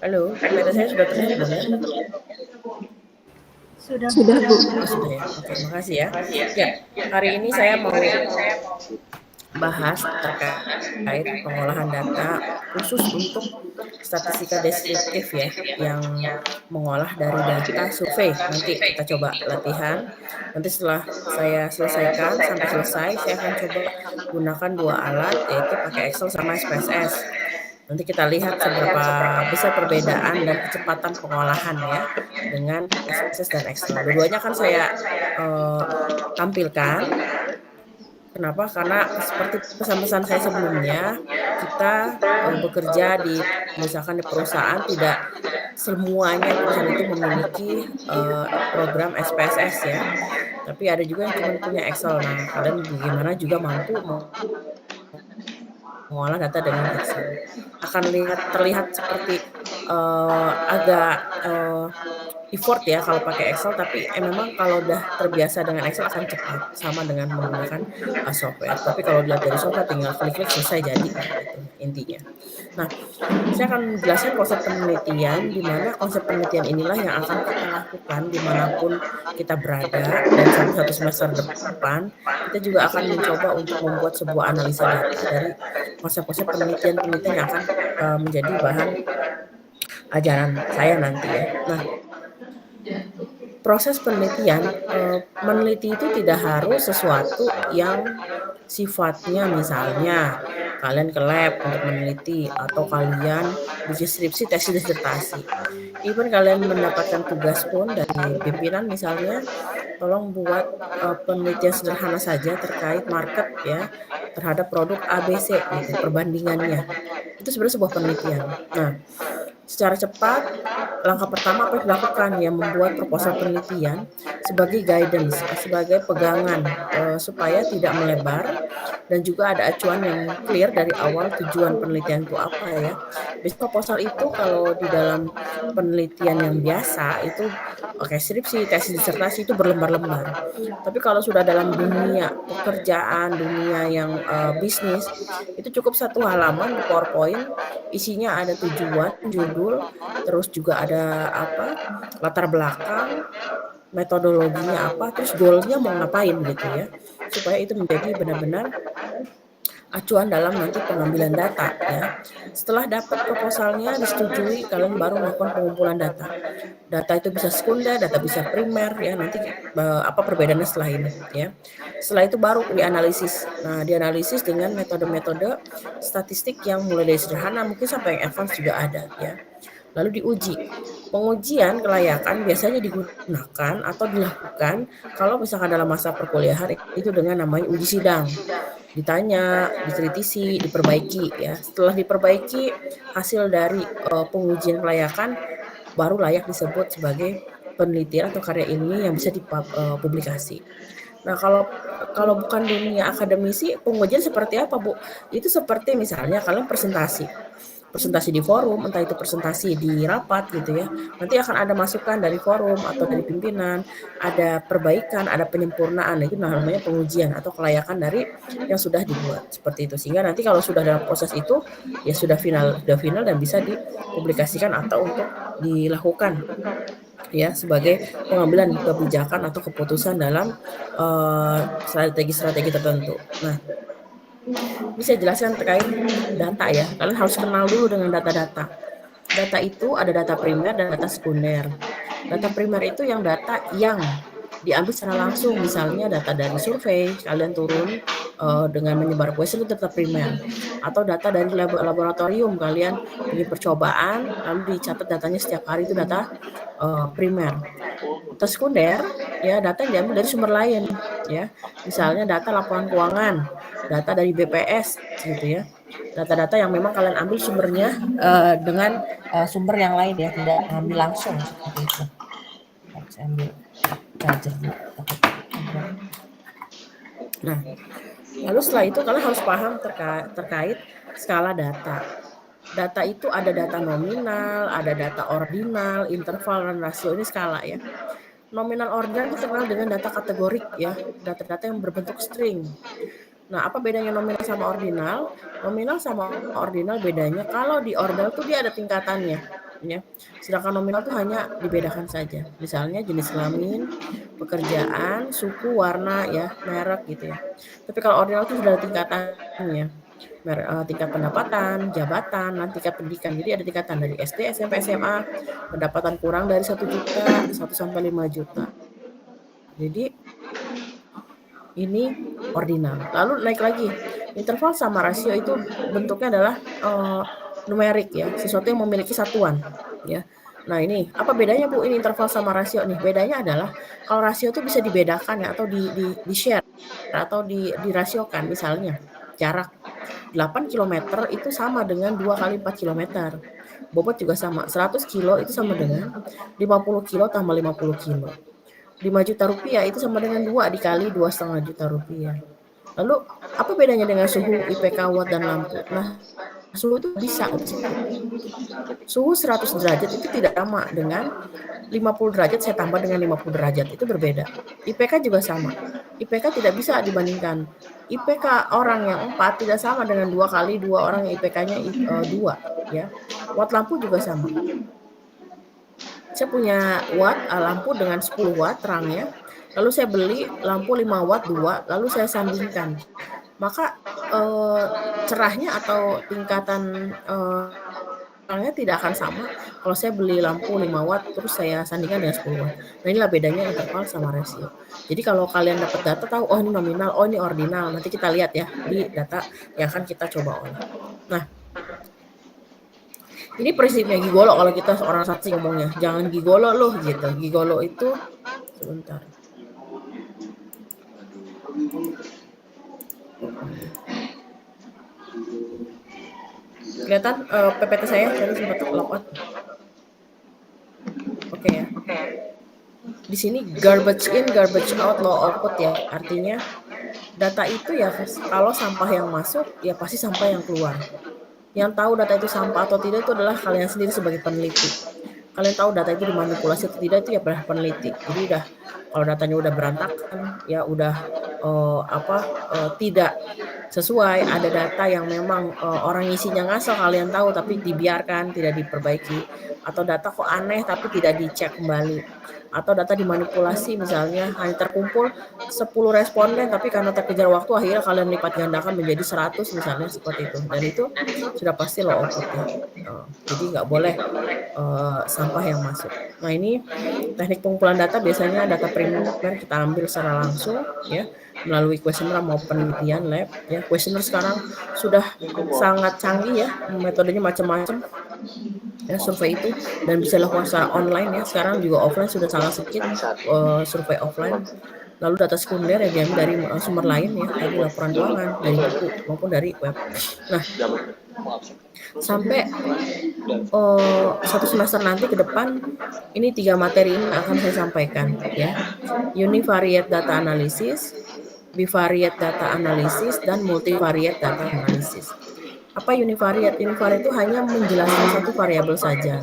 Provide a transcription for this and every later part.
Halo, kamera saya sudah terlihat belum ya? Sudah, Bu. Sudah, Bu. Oh, sudah ya. Oke, makasih ya. Ya, hari ini saya mau bahas terkait pengolahan data khusus untuk statistika deskriptif ya, yang mengolah dari data survei. Nanti kita coba latihan. Nanti setelah saya selesaikan sampai selesai, saya akan coba gunakan dua alat, yaitu pakai Excel sama SPSS. Nanti kita lihat seberapa besar perbedaan dan kecepatan pengolahan ya dengan SPSS dan Excel. Dua-duanya kan saya tampilkan. Kenapa? Karena seperti pesan-pesan saya sebelumnya, kita bekerja di misalkan di perusahaan tidak semuanya perusahaan itu memiliki program SPSS ya, tapi ada juga yang cuma punya Excel. Nah, kalian bagaimana juga mampu mengolah data dengan Excel. Akan terlihat seperti agak effort ya kalau pakai Excel, tapi memang kalau udah terbiasa dengan Excel akan cepat, sama dengan menggunakan software. Tapi kalau dilihat dari software tinggal klik-klik selesai jadi lah gitu intinya. Nah, saya akan menjelaskan konsep penelitian, di mana konsep penelitian inilah yang akan kita lakukan dimanapun kita berada, dan sampai 1 semester depan kita juga akan mencoba untuk membuat sebuah analisa data dari konsep-konsep penelitian-penelitian yang akan menjadi bahan ajaran saya nanti ya. Nah, proses penelitian, meneliti itu tidak harus sesuatu yang sifatnya misalnya kalian ke lab untuk meneliti atau kalian bikin skripsi, tesis, disertasi. Even kalian mendapatkan tugas pun dari pimpinan misalnya, tolong buat penelitian sederhana saja terkait market ya, terhadap produk ABC gitu, perbandingannya. Itu sebenarnya sebuah penelitian. Nah, secara cepat, langkah pertama apa yang dilakukan ya, membuat proposal penelitian sebagai guidance, sebagai pegangan supaya tidak melebar dan juga ada acuan yang clear dari awal tujuan penelitian itu apa ya. Biasanya proposal itu kalau di dalam penelitian yang biasa itu oke, skripsi, tesis, disertasi itu berlembar-lembar. Tapi kalau sudah dalam dunia pekerjaan, dunia yang bisnis, itu cukup 1 halaman di PowerPoint, isinya ada tujuan, judul, terus juga ada apa, latar belakang, metodologinya apa, terus goal-nya mau ngapain gitu ya. Supaya itu menjadi benar-benar acuan dalam nanti pengambilan data ya. Setelah dapat proposalnya disetujui, kalian baru melakukan pengumpulan data. Data itu bisa sekunder, data bisa primer ya, nanti apa perbedaannya setelah ini ya. Setelah itu baru dianalisis. Nah, dianalisis dengan metode-metode statistik yang mulai dari sederhana mungkin sampai yang advance juga ada ya. Lalu diuji. Pengujian kelayakan biasanya digunakan atau dilakukan kalau misalkan dalam masa perkuliahan itu dengan namanya uji sidang. Ditanya, dikritisi, diperbaiki ya. Setelah diperbaiki, hasil dari pengujian kelayakan baru layak disebut sebagai penelitian atau karya ilmiah yang bisa dipublikasi. Nah, kalau bukan dunia akademisi, pengujian seperti apa, Bu? Itu seperti misalnya kalian presentasi. Presentasi di forum, entah itu presentasi di rapat gitu ya. Nanti akan ada masukan dari forum atau dari pimpinan, ada perbaikan, ada penyempurnaan. Itu namanya pengujian atau kelayakan dari yang sudah dibuat. Seperti itu. Sehingga nanti kalau sudah dalam proses itu ya sudah final dan bisa dipublikasikan atau untuk dilakukan ya sebagai pengambilan kebijakan atau keputusan dalam strategi-strategi tertentu. Nah, bisa jelaskan terkait data ya. Kalian harus kenal dulu dengan data-data. Data itu ada data primer dan data sekunder. Data primer itu yang data yang diambil secara langsung, misalnya data dari survei, kalian turun dengan menyebar kuesioner itu data primer. Atau data dari laboratorium, kalian bikin percobaan, lalu dicatat datanya setiap hari, itu data primer. Data sekunder, ya data yang diambil dari sumber lain, ya. Misalnya data laporan keuangan, data dari BPS gitu ya. Data-data yang memang kalian ambil sumbernya dengan sumber yang lain ya, tidak ambil langsung seperti itu. Saya ambil charger dulu. Nah, lalu setelah itu kalian harus paham terkait skala data. Data itu ada data nominal, ada data ordinal, interval, dan rasio. Ini skala ya. Nominal ordinal itu terkenal dengan data kategorik ya, data-data yang berbentuk string. Nah, apa bedanya nominal sama ordinal? Nominal sama ordinal bedanya kalau di ordinal tuh dia ada tingkatannya, ya. Sedangkan nominal tuh hanya dibedakan saja. Misalnya jenis kelamin, pekerjaan, suku, warna, ya, merek gitu ya. Tapi kalau ordinal tuh sudah ada tingkatannya. Tingkat pendapatan, jabatan, dan tingkat pendidikan. Jadi ada tingkatan dari SD, SMP, SMA, pendapatan kurang dari 1 juta, 1 sampai 5 juta. Jadi ini ordinal. Lalu naik lagi, interval sama rasio itu bentuknya adalah, numerik ya, sesuatu yang memiliki satuan, ya. Nah ini, apa bedanya Bu ini interval sama rasio nih? Bedanya adalah kalau rasio itu bisa dibedakan ya atau di-share atau dirasiokan. Misalnya jarak 8 kilometer itu sama dengan 2 kali 4 kilometer. Bobot juga sama, 100 kilo itu sama dengan 50 kilo tambah 50 kilo. 5 juta rupiah itu sama dengan 2 dikali 2,5 juta rupiah. Lalu apa bedanya dengan suhu, IPK, watt, dan lampu? Nah, suhu itu bisa untuk sebut. Suhu 100 derajat itu tidak sama dengan 50 derajat saya tambah dengan 50 derajat, itu berbeda. IPK juga sama. IPK tidak bisa dibandingkan. IPK orang yang 4 tidak sama dengan 2 kali 2 orang yang IPK-nya 2 ya. Watt lampu juga sama. Saya punya watt, lampu dengan 10 watt terangnya, lalu saya beli lampu 5 watt 2, lalu saya sandingkan. Maka, cerahnya atau tingkatan, terangnya tidak akan sama kalau saya beli lampu 5 watt terus saya sandingkan dengan 10 watt. Nah, inilah bedanya interval sama rasio. Jadi kalau kalian dapat data tahu, oh ini nominal, oh ini ordinal, nanti kita lihat ya di data yang akan kita coba olah. Nah, ini prinsipnya gigolo kalau kita seorang saksi ngomongnya, jangan gigolo loh gitu. Gigolo itu sebentar. Kelihatan PPT saya tadi sempat logout. Oke ya. Di sini garbage in, garbage out, low output ya. Artinya data itu ya kalau sampah yang masuk ya pasti sampah yang keluar. Yang tahu data itu sampah atau tidak itu adalah kalian sendiri sebagai peneliti. Kalian tahu data itu dimanipulasi atau tidak itu ya pada peneliti. Jadi udah kalau datanya udah berantakan ya udah tidak sesuai, ada data yang memang orang isinya ngasal kalian tahu tapi dibiarkan, tidak diperbaiki, atau data kok aneh tapi tidak dicek kembali, atau data dimanipulasi misalnya hanya terkumpul 10 responden tapi karena terkejar waktu akhirnya kalian lipat gandakan menjadi 100 misalnya seperti itu, dan itu sudah pasti low output ya. Jadi nggak boleh sampah yang masuk. Nah ini teknik pengumpulan data biasanya data primer kita ambil secara langsung ya melalui kuesioner maupun penelitian lab ya. Kuesioner sekarang sudah sangat canggih ya, metodenya macam-macam ya survei itu, dan bisa dilakukan secara online ya. Sekarang juga offline sudah sangat sedikit survei offline. Lalu data sekunder yang diambil dari sumber lain ya, tadi laporan keuangan, dari buku maupun dari web. Nah, sampai satu semester nanti ke depan ini 3 materi ini akan saya sampaikan ya. Univariate data analysis, bivariate data analysis, dan multivariate data analysis. Apa univariate? Univariate itu hanya menjelaskan satu variabel saja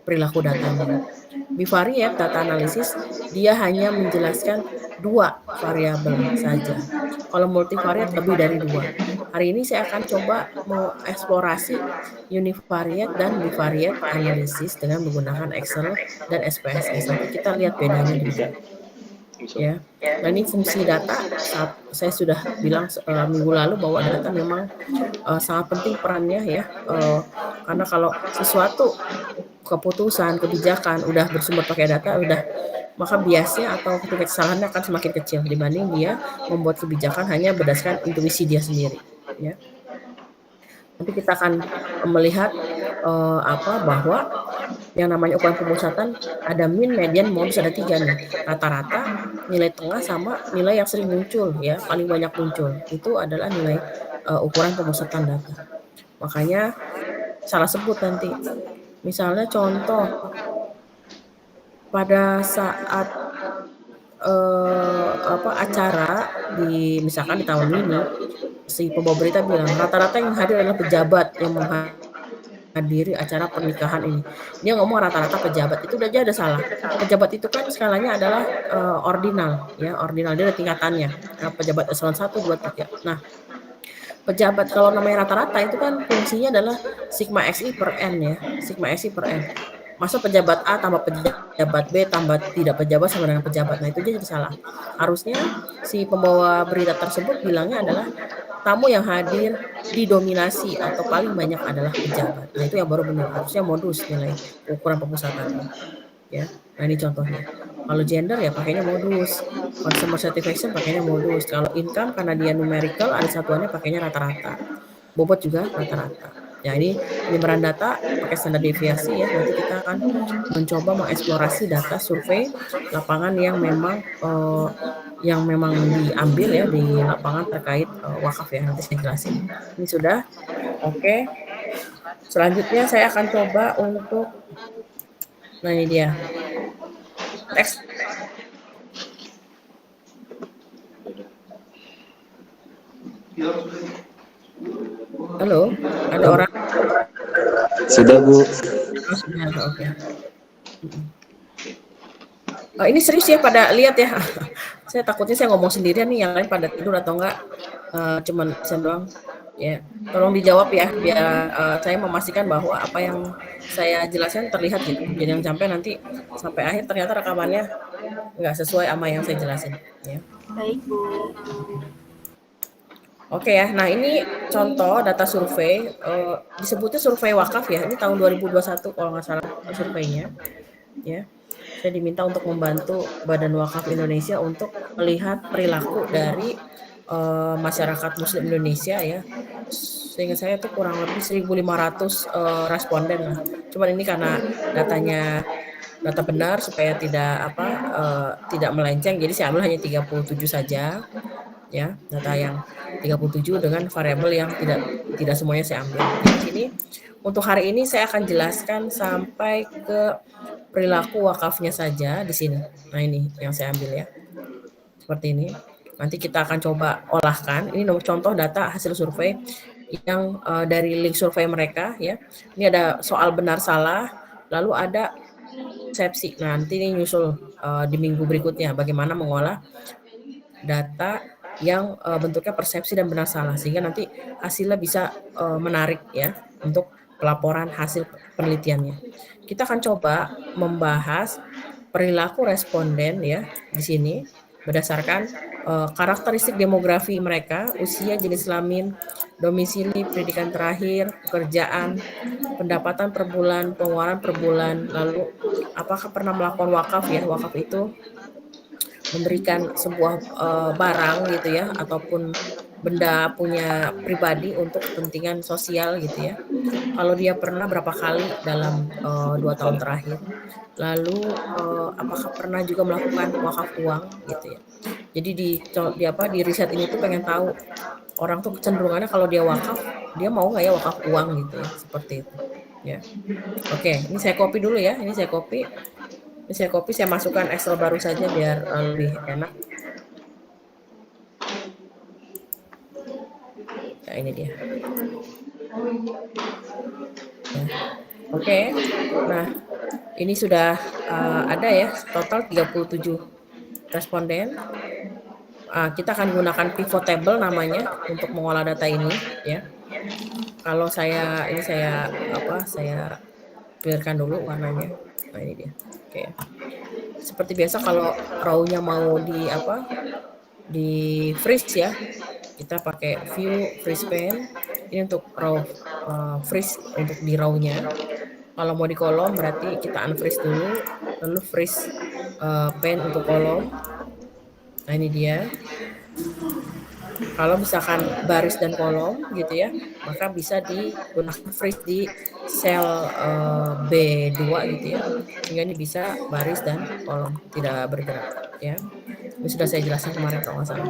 perilaku datanya. Bivariate data analysis dia hanya menjelaskan 2 variabel saja. Kalau multivariate lebih dari 2. Hari ini saya akan coba mengeksplorasi univariate dan bivariate analysis dengan menggunakan Excel dan SPSS. Nanti kita lihat bedanya di mana. Ya. Nah, ini fungsi data saat saya sudah bilang minggu lalu bahwa data memang sangat penting perannya ya. Karena kalau sesuatu keputusan, kebijakan udah bersumber pakai data udah, maka biasnya atau tingkat kesalahannya akan semakin kecil dibanding dia membuat kebijakan hanya berdasarkan intuisi dia sendiri ya. Nanti kita akan melihat bahwa yang namanya ukuran pemusatan ada min, median, modus, ada 3 nih. Rata-rata, nilai tengah, sama nilai yang sering muncul ya, paling banyak muncul. Itu adalah nilai ukuran pemusatan data. Makanya salah sebut nanti. Misalnya contoh pada saat acara misalkan di tahun ini si pembawa berita bilang rata-rata yang hadir adalah pejabat yang menghadiri acara pernikahan ini. Dia ngomong rata-rata pejabat, itu aja ada salah. Pejabat itu kan skalanya adalah ordinal ya, ordinal dia ada tingkatannya. Pejabat eselon 1, 2, 3. Nah, pejabat kalau namanya rata-rata itu kan fungsinya adalah sigma XI per N ya, sigma XI per N. Masa pejabat A tambah pejabat B tambah tidak pejabat sama dengan pejabat. Nah, itu jadi salah. Harusnya si pembawa berita tersebut bilangnya adalah tamu yang hadir didominasi atau paling banyak adalah pejabat. Nah, itu yang baru benar. Harusnya modus nilai ukuran pemusatannya, ya. Nah, ini contohnya. Kalau gender ya pakainya modus. Consumer satisfaction pakainya modus. Kalau income karena dia numerical ada satuannya pakainya rata-rata. Bobot juga rata-rata. Ya, ini penyebaran data pakai standar deviasi ya. Nanti kita akan mencoba mengeksplorasi data survei lapangan yang memang diambil ya di lapangan terkait wakaf ya. Nanti saya jelasin. Ini sudah. Oke. Selanjutnya saya akan coba untuk nah ini dia. Teks. Halo, ada orang? Sudah, Bu. Oh, sudah, oke. Oh, ini serius ya pada lihat ya. Saya takutnya saya ngomong sendirian nih, yang lain pada tidur atau enggak cuman saya doang. Ya, tolong dijawab ya biar saya memastikan bahwa apa yang saya jelaskan terlihat gitu. Jangan sampai nanti sampai akhir ternyata rekamannya nggak sesuai sama yang saya jelasin. Ya. Baik, Bu. Oke ya, nah ini contoh data survei, disebutnya survei wakaf ya, ini tahun 2021 kalau nggak salah surveinya, ya. Saya diminta untuk membantu Badan Wakaf Indonesia untuk melihat perilaku dari masyarakat Muslim Indonesia ya. Sehingga saya tuh kurang lebih 1.500 responden lah. Cuman ini karena data benar supaya tidak melenceng, jadi saya ambil hanya 37 saja. Ya, data yang 37 dengan variabel yang tidak semuanya saya ambil. Nah, di sini untuk hari ini saya akan jelaskan sampai ke perilaku wakafnya saja di sini. Nah, ini yang saya ambil ya. Seperti ini. Nanti kita akan coba olahkan. Ini contoh data hasil survei yang dari link survei mereka ya. Ini ada soal benar salah, lalu ada persepsi. Nah, nanti ini nyusul di minggu berikutnya bagaimana mengolah data yang bentuknya persepsi dan benar salah sehingga nanti hasilnya bisa menarik ya untuk pelaporan hasil penelitiannya. Kita akan coba membahas perilaku responden ya di sini berdasarkan karakteristik demografi mereka, usia, jenis kelamin, domisili, pendidikan terakhir, pekerjaan, pendapatan per bulan, pengeluaran per bulan, lalu apakah pernah melakukan wakaf ya. Wakaf itu memberikan sebuah barang gitu ya ataupun benda punya pribadi untuk kepentingan sosial gitu ya. Kalau dia pernah berapa kali dalam 2 tahun terakhir. Lalu apakah pernah juga melakukan wakaf uang gitu ya. Jadi di riset ini tuh pengen tahu orang tuh kecenderungannya kalau dia wakaf, dia mau nggak ya wakaf uang gitu ya, seperti itu. Ya. Oke, ini saya copy dulu ya. Ini saya copy, saya masukkan Excel baru saja biar lebih enak. Nah, ini dia. Ya. Oke. Nah, ini sudah ada ya total 37 responden. Kita akan gunakan pivot table namanya untuk mengolah data ini ya. Kalau saya clearkan dulu warnanya. Nah, ini dia. Oke. Seperti biasa kalau raw-nya mau di freeze ya. Kita pakai view freeze pane. Ini untuk raw freeze untuk di raw-nya. Kalau mau di kolom berarti kita unfreeze dulu, lalu freeze pane untuk kolom. Nah, ini dia. Kalau misalkan baris dan kolom gitu ya, maka bisa digunakan freeze di sel B2 gitu ya. Sehingga ini bisa baris dan kolom, tidak bergerak ya. Ini sudah saya jelaskan kemarin kalau nggak salah.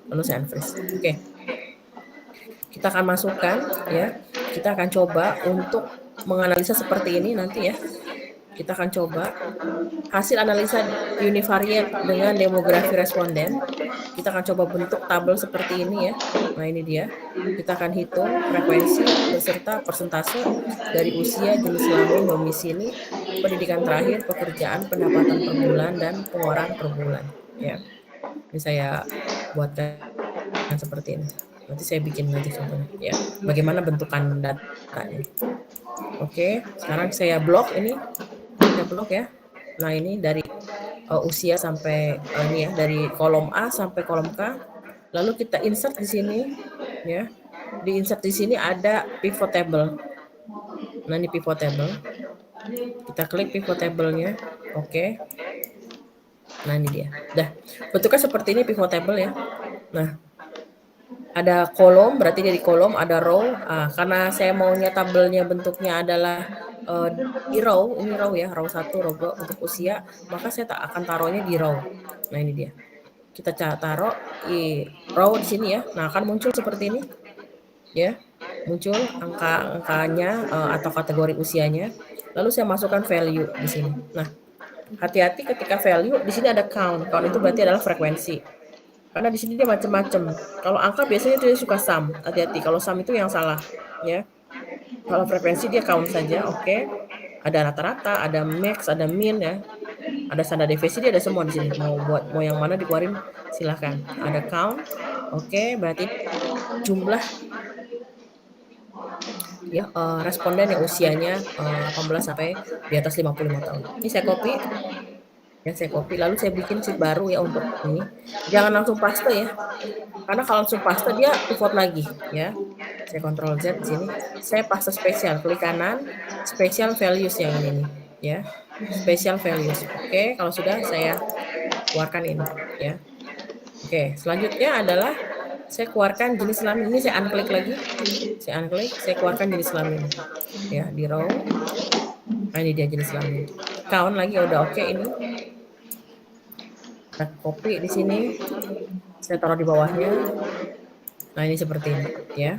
Lalu saya unfreeze. Oke. Kita akan masukkan ya. Kita akan coba untuk menganalisa seperti ini nanti ya. Kita akan coba hasil analisa univariate dengan demografi responden. Kita akan coba bentuk tabel seperti ini ya. Nah, ini dia. Kita akan hitung frekuensi beserta persentase dari usia, jenis kelamin, domisili, pendidikan terakhir, pekerjaan, pendapatan per bulan, dan pengeluaran per bulan. Ya. Ini saya buatkan seperti ini. Nanti saya bikin aja contohnya ya, bagaimana bentukan datanya. Oke, sekarang saya blok ini, saya blok ya. Nah ini dari usia sampai ini ya, dari kolom A sampai kolom K. Lalu kita insert di sini ya. Di insert di sini ada pivot table. Nah ini pivot table. Kita klik pivot table-nya. Oke. Nah ini dia. Dah, bentuknya seperti ini pivot table ya. Nah, ada kolom, berarti dari kolom, ada row. Karena saya maunya tabelnya bentuknya adalah di row, ini row ya, row 1, row 2 untuk usia, maka saya tak akan taruhnya di row. Nah ini dia. Kita taruh di row di sini ya. Nah akan muncul seperti ini ya, muncul angka-angkanya atau kategori usianya. Lalu saya masukkan value di sini. Nah, hati-hati ketika value di sini ada count. Count itu berarti adalah frekuensi. Karena di sini dia macam-macam. Kalau angka biasanya dia suka sum. Hati-hati, kalau sum itu yang salah, ya. Kalau frekuensi dia count saja, oke. Ada rata-rata, ada max, ada min ya. Ada standar deviasi, dia ada semua di sini. Mau yang mana dikeluarin silahkan. Ada count, oke. Berarti jumlah ya responden yang usianya 18 sampai di atas 55 tahun. Ini saya copy. Ya, saya copy lalu saya bikin sheet baru ya untuk ini. Jangan langsung paste ya. Karena kalau langsung paste dia pivot lagi ya. Saya Ctrl Z di sini. Saya paste spesial, klik kanan, special values yang ini nih ya. Special values. Oke, kalau sudah saya keluarkan ini ya. Oke, selanjutnya adalah saya keluarkan jenis kelamin. Ini saya unklik lagi. Saya unklik, saya keluarkan jenis kelamin. Ya, di row. Nah, ini dia jenis kelamin. Count lagi udah oke ini. Kita copy di sini. Saya taruh di bawahnya. Nah, ini seperti ini ya.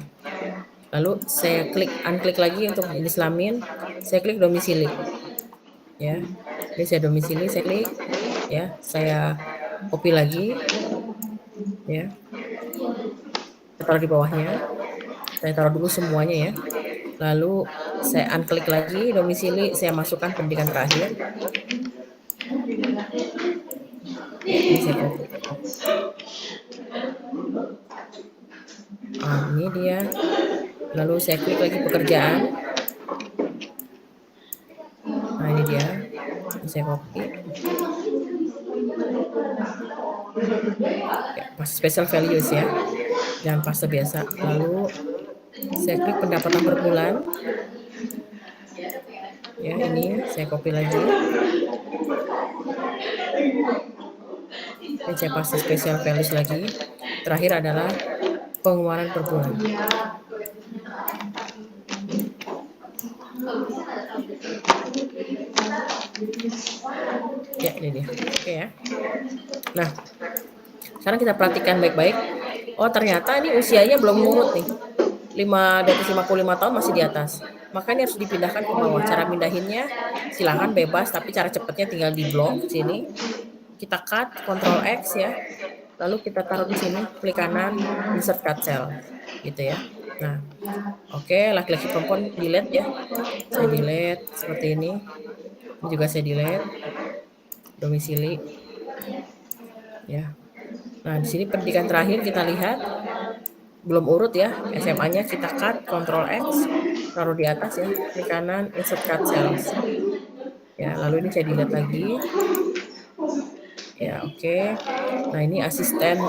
Lalu saya unklik lagi untuk jenis kelamin. Saya klik domisili. Ya. Ini saya domisili, saya klik ya. Saya copy lagi. Ya. Saya taruh di bawahnya. Saya taruh dulu semuanya ya. Lalu saya unklik lagi domisili, saya masukkan pendidikan terakhir. Ya, ini saya copy. Ini dia. Lalu saya klik lagi pekerjaan. Nah ini dia. Ini saya copy. Ya, paste special values ya. Jangan paste biasa. Lalu saya klik pendapatan per bulan. Ya, ini saya copy lagi. Ini saya paste special values lagi. Terakhir adalah pengeluaran per bulan. Ya, ini dia. Oke ya. Nah, sekarang kita perhatikan baik-baik. Oh, ternyata ini usianya belum nurut nih. 55 tahun masih di atas. Makanya harus dipindahkan ke bawah. Cara pindahinnya silahkan bebas, tapi cara cepatnya tinggal di blok sini. Kita cut, Ctrl X ya. Lalu kita taruh di sini, klik kanan, insert cut cell. Gitu ya. Nah, oke, laki-laki perempuan delete ya. Saya delete seperti ini. Ini juga saya delete. Domisili. Ya. Nah, di sini pendidikan terakhir kita lihat belum urut ya. SMA-nya kita cut, Ctrl X, taruh di atas ya. Klik kanan, insert cut cells. Ya, lalu ini saya delete lagi. Ya, oke. Nah, ini asisten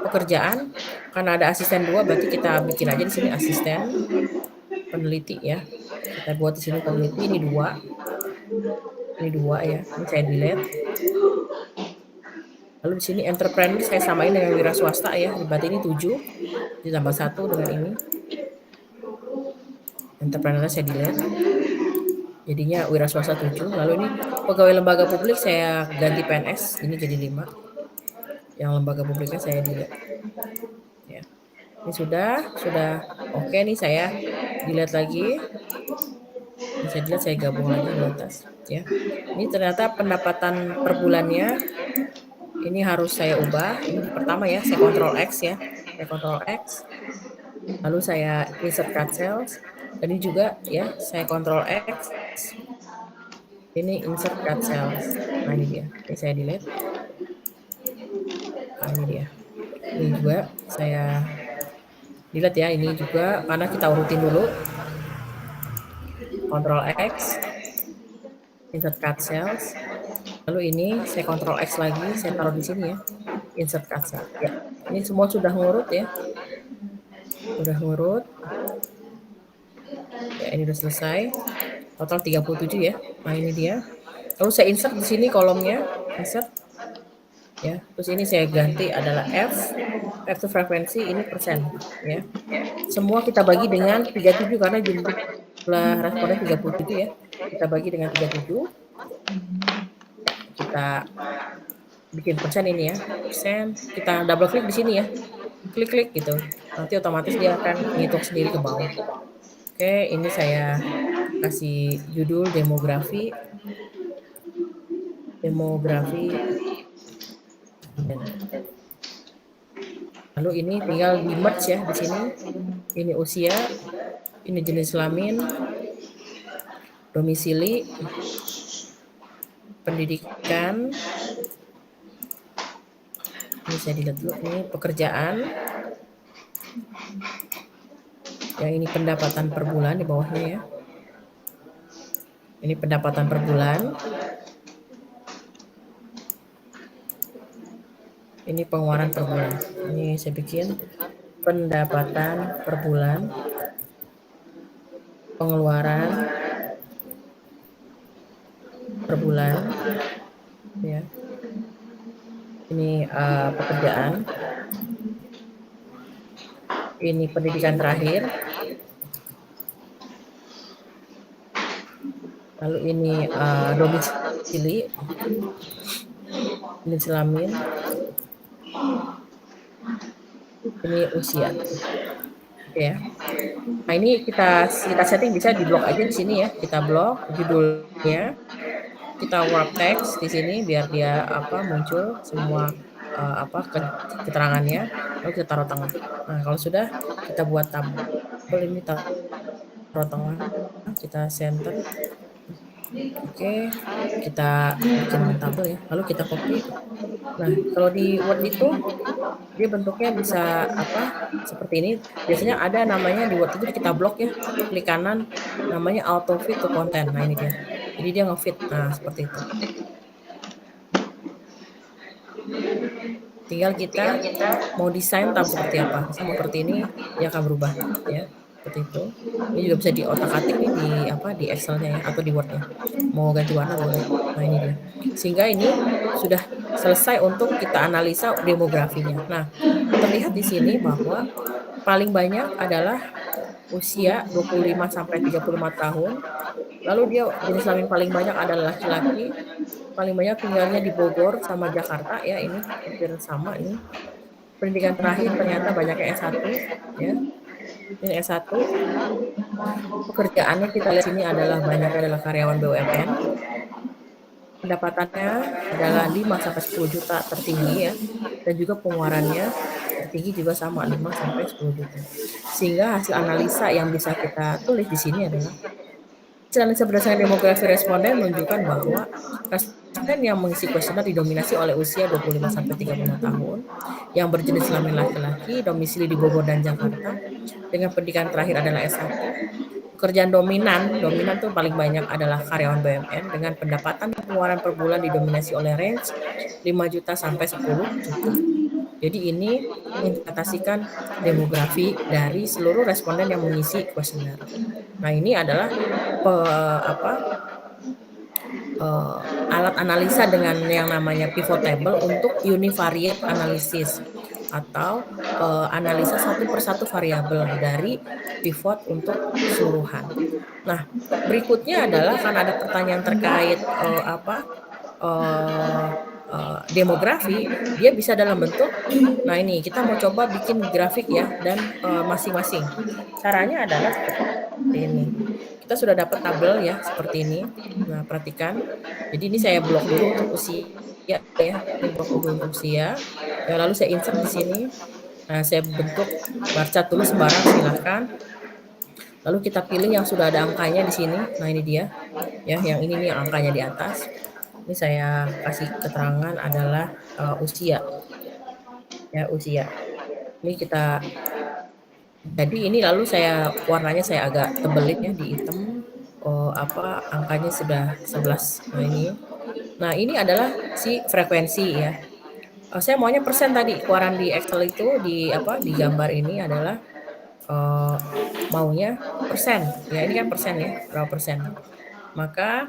pekerjaan. Karena ada asisten 2 berarti kita bikin aja di sini asisten peneliti ya. Kita buat di sini peneliti, ini 2. Ini 2 ya. Ini saya delete. Lalu di sini entrepreneur saya samain dengan wira swasta ya. Berarti ini 7 ditambah 1 dengan ini. Entrepreneur saya delete. Jadinya wira swasta 7. Lalu ini pegawai lembaga publik saya ganti PNS. Ini jadi 5. Yang lembaga publiknya saya delete. Ya. Ini sudah oke nih, saya delete lagi. Ini saya delete, saya gabung lagi di atas ya. Ini ternyata pendapatan per bulannya ini harus saya ubah. Ini pertama ya, saya Ctrl X ya. Saya Ctrl X. Lalu saya insert cut cells. Ini juga ya, saya Ctrl X. Ini insert cut cells. Nah ini dia. Ini saya delete. Nah, ini dia. Ini juga saya Dilihat ya ini juga karena kita urutin dulu. Ctrl X, insert cut cells. Lalu ini saya Ctrl X lagi, saya taruh di sini ya. Insert cut cell. Ya, ini semua sudah ngurut ya. Udah ngurut. Ya, ini udah selesai. Total 37 ya. Nah, ini dia. Lalu saya insert di sini kolomnya, insert ya. Terus ini saya ganti adalah F itu frekuensi, ini persen ya. Semua kita bagi dengan 37 karena jumlah responden 37 ya. Kita bagi dengan 37. Ya, kita bikin persen ini ya. Persen, kita double klik di sini ya. Klik-klik gitu. Nanti otomatis dia akan ngitung sendiri ke bawah. Oke, ini saya kasih judul demografi. Lalu ini tinggal di merge ya di sini. Ini usia, ini jenis kelamin, domisili, pendidikan. Ini saya dilihat dulu nih pekerjaan. Yang ini pendapatan per bulan di bawahnya ya. Ini pendapatan per bulan. Ini pengeluaran per bulan. Ini saya bikin pendapatan per bulan, pengeluaran per bulan, ya. Ini pekerjaan. Ini pendidikan terakhir. Lalu ini domisili, ini kelamin, ini usia. Oke ya. Nah, ini kita setting bisa di blok aja di sini ya. Kita blok judulnya. Kita warp text di sini biar dia muncul semua keterangannya. Lalu kita taruh tengah. Nah, kalau sudah kita buat tabel ini taruh tengah. Kita center. Oke, kita bikin tabel ya. Lalu kita copy. Nah, kalau di Word itu dia bentuknya bisa seperti ini. Biasanya ada namanya di Word itu kita blok ya. Klik kanan namanya auto fit to content. Nah, ini dia. Jadi dia nge-fit. Nah, seperti itu. Tinggal kita mau desain tab seperti apa. Misalnya mau seperti ini, dia akan berubah ya. Seperti itu. Ini juga bisa di otak-atik nih di Excel-nya ya atau di Word-nya. Mau ganti warna boleh. Nah, ini dia. Sehingga ini sudah selesai untuk kita analisa demografinya. Nah, terlihat di sini bahwa paling banyak adalah usia 25 sampai 35 tahun. Lalu dia jenis kelamin paling banyak adalah laki-laki. Paling banyak tinggalnya di Bogor sama Jakarta ya, ini hampir sama ini. Pendidikan terakhir ternyata banyaknya S1 ya. Ini S1. Pekerjaannya kita lihat sini adalah karyawan BUMN. Pendapatannya adalah 5 sampai 10 juta tertinggi ya. Dan juga pengeluarannya tertinggi juga sama 5 sampai 10 juta. Sehingga hasil analisa yang bisa kita tulis di sini adalah analisa berdasarkan demografi responden menunjukkan bahwa responden yang mengisi kuesioner didominasi oleh usia 25 sampai 35 tahun, yang berjenis kelamin laki-laki, domisili di Bogor dan Jakarta, dengan pendidikan terakhir adalah S1. Pekerjaan dominan tuh paling banyak adalah karyawan BUMN dengan pendapatan pengeluaran per bulan didominasi oleh range 5 juta sampai 10 juta. Jadi ini menginterpretasikan demografi dari seluruh responden yang mengisi kuesioner. Nah, ini adalah alat analisa dengan yang namanya pivot table untuk univariate analysis atau analisa satu persatu variabel dari pivot untuk keseluruhan. Nah, berikutnya adalah kan ada pertanyaan terkait demografi, dia bisa dalam bentuk, nah ini kita mau coba bikin grafik ya dan masing-masing. Caranya adalah seperti ini. Kita sudah dapat tabel ya seperti ini. Nah, perhatikan. Jadi ini saya blok dulu untuk usia ya. Ini blok dulu untuk usia. Ya, lalu saya insert di sini. Nah, saya bentuk bar chart dulu sembarang silahkan. Lalu kita pilih yang sudah ada angkanya di sini. Nah, ini dia. Ya, yang ini nih angkanya di atas. Ini saya kasih keterangan adalah usia. Ya, usia. Ini kita Jadi ini lalu warnanya saya agak tebelin ya di hitam, angkanya sudah 11. Nah ini. Nah ini adalah si frekuensi ya. Saya maunya persen tadi, keluaran di Excel itu di gambar ini adalah, eee, maunya persen, ya ini kan persen ya, berapa persen. Maka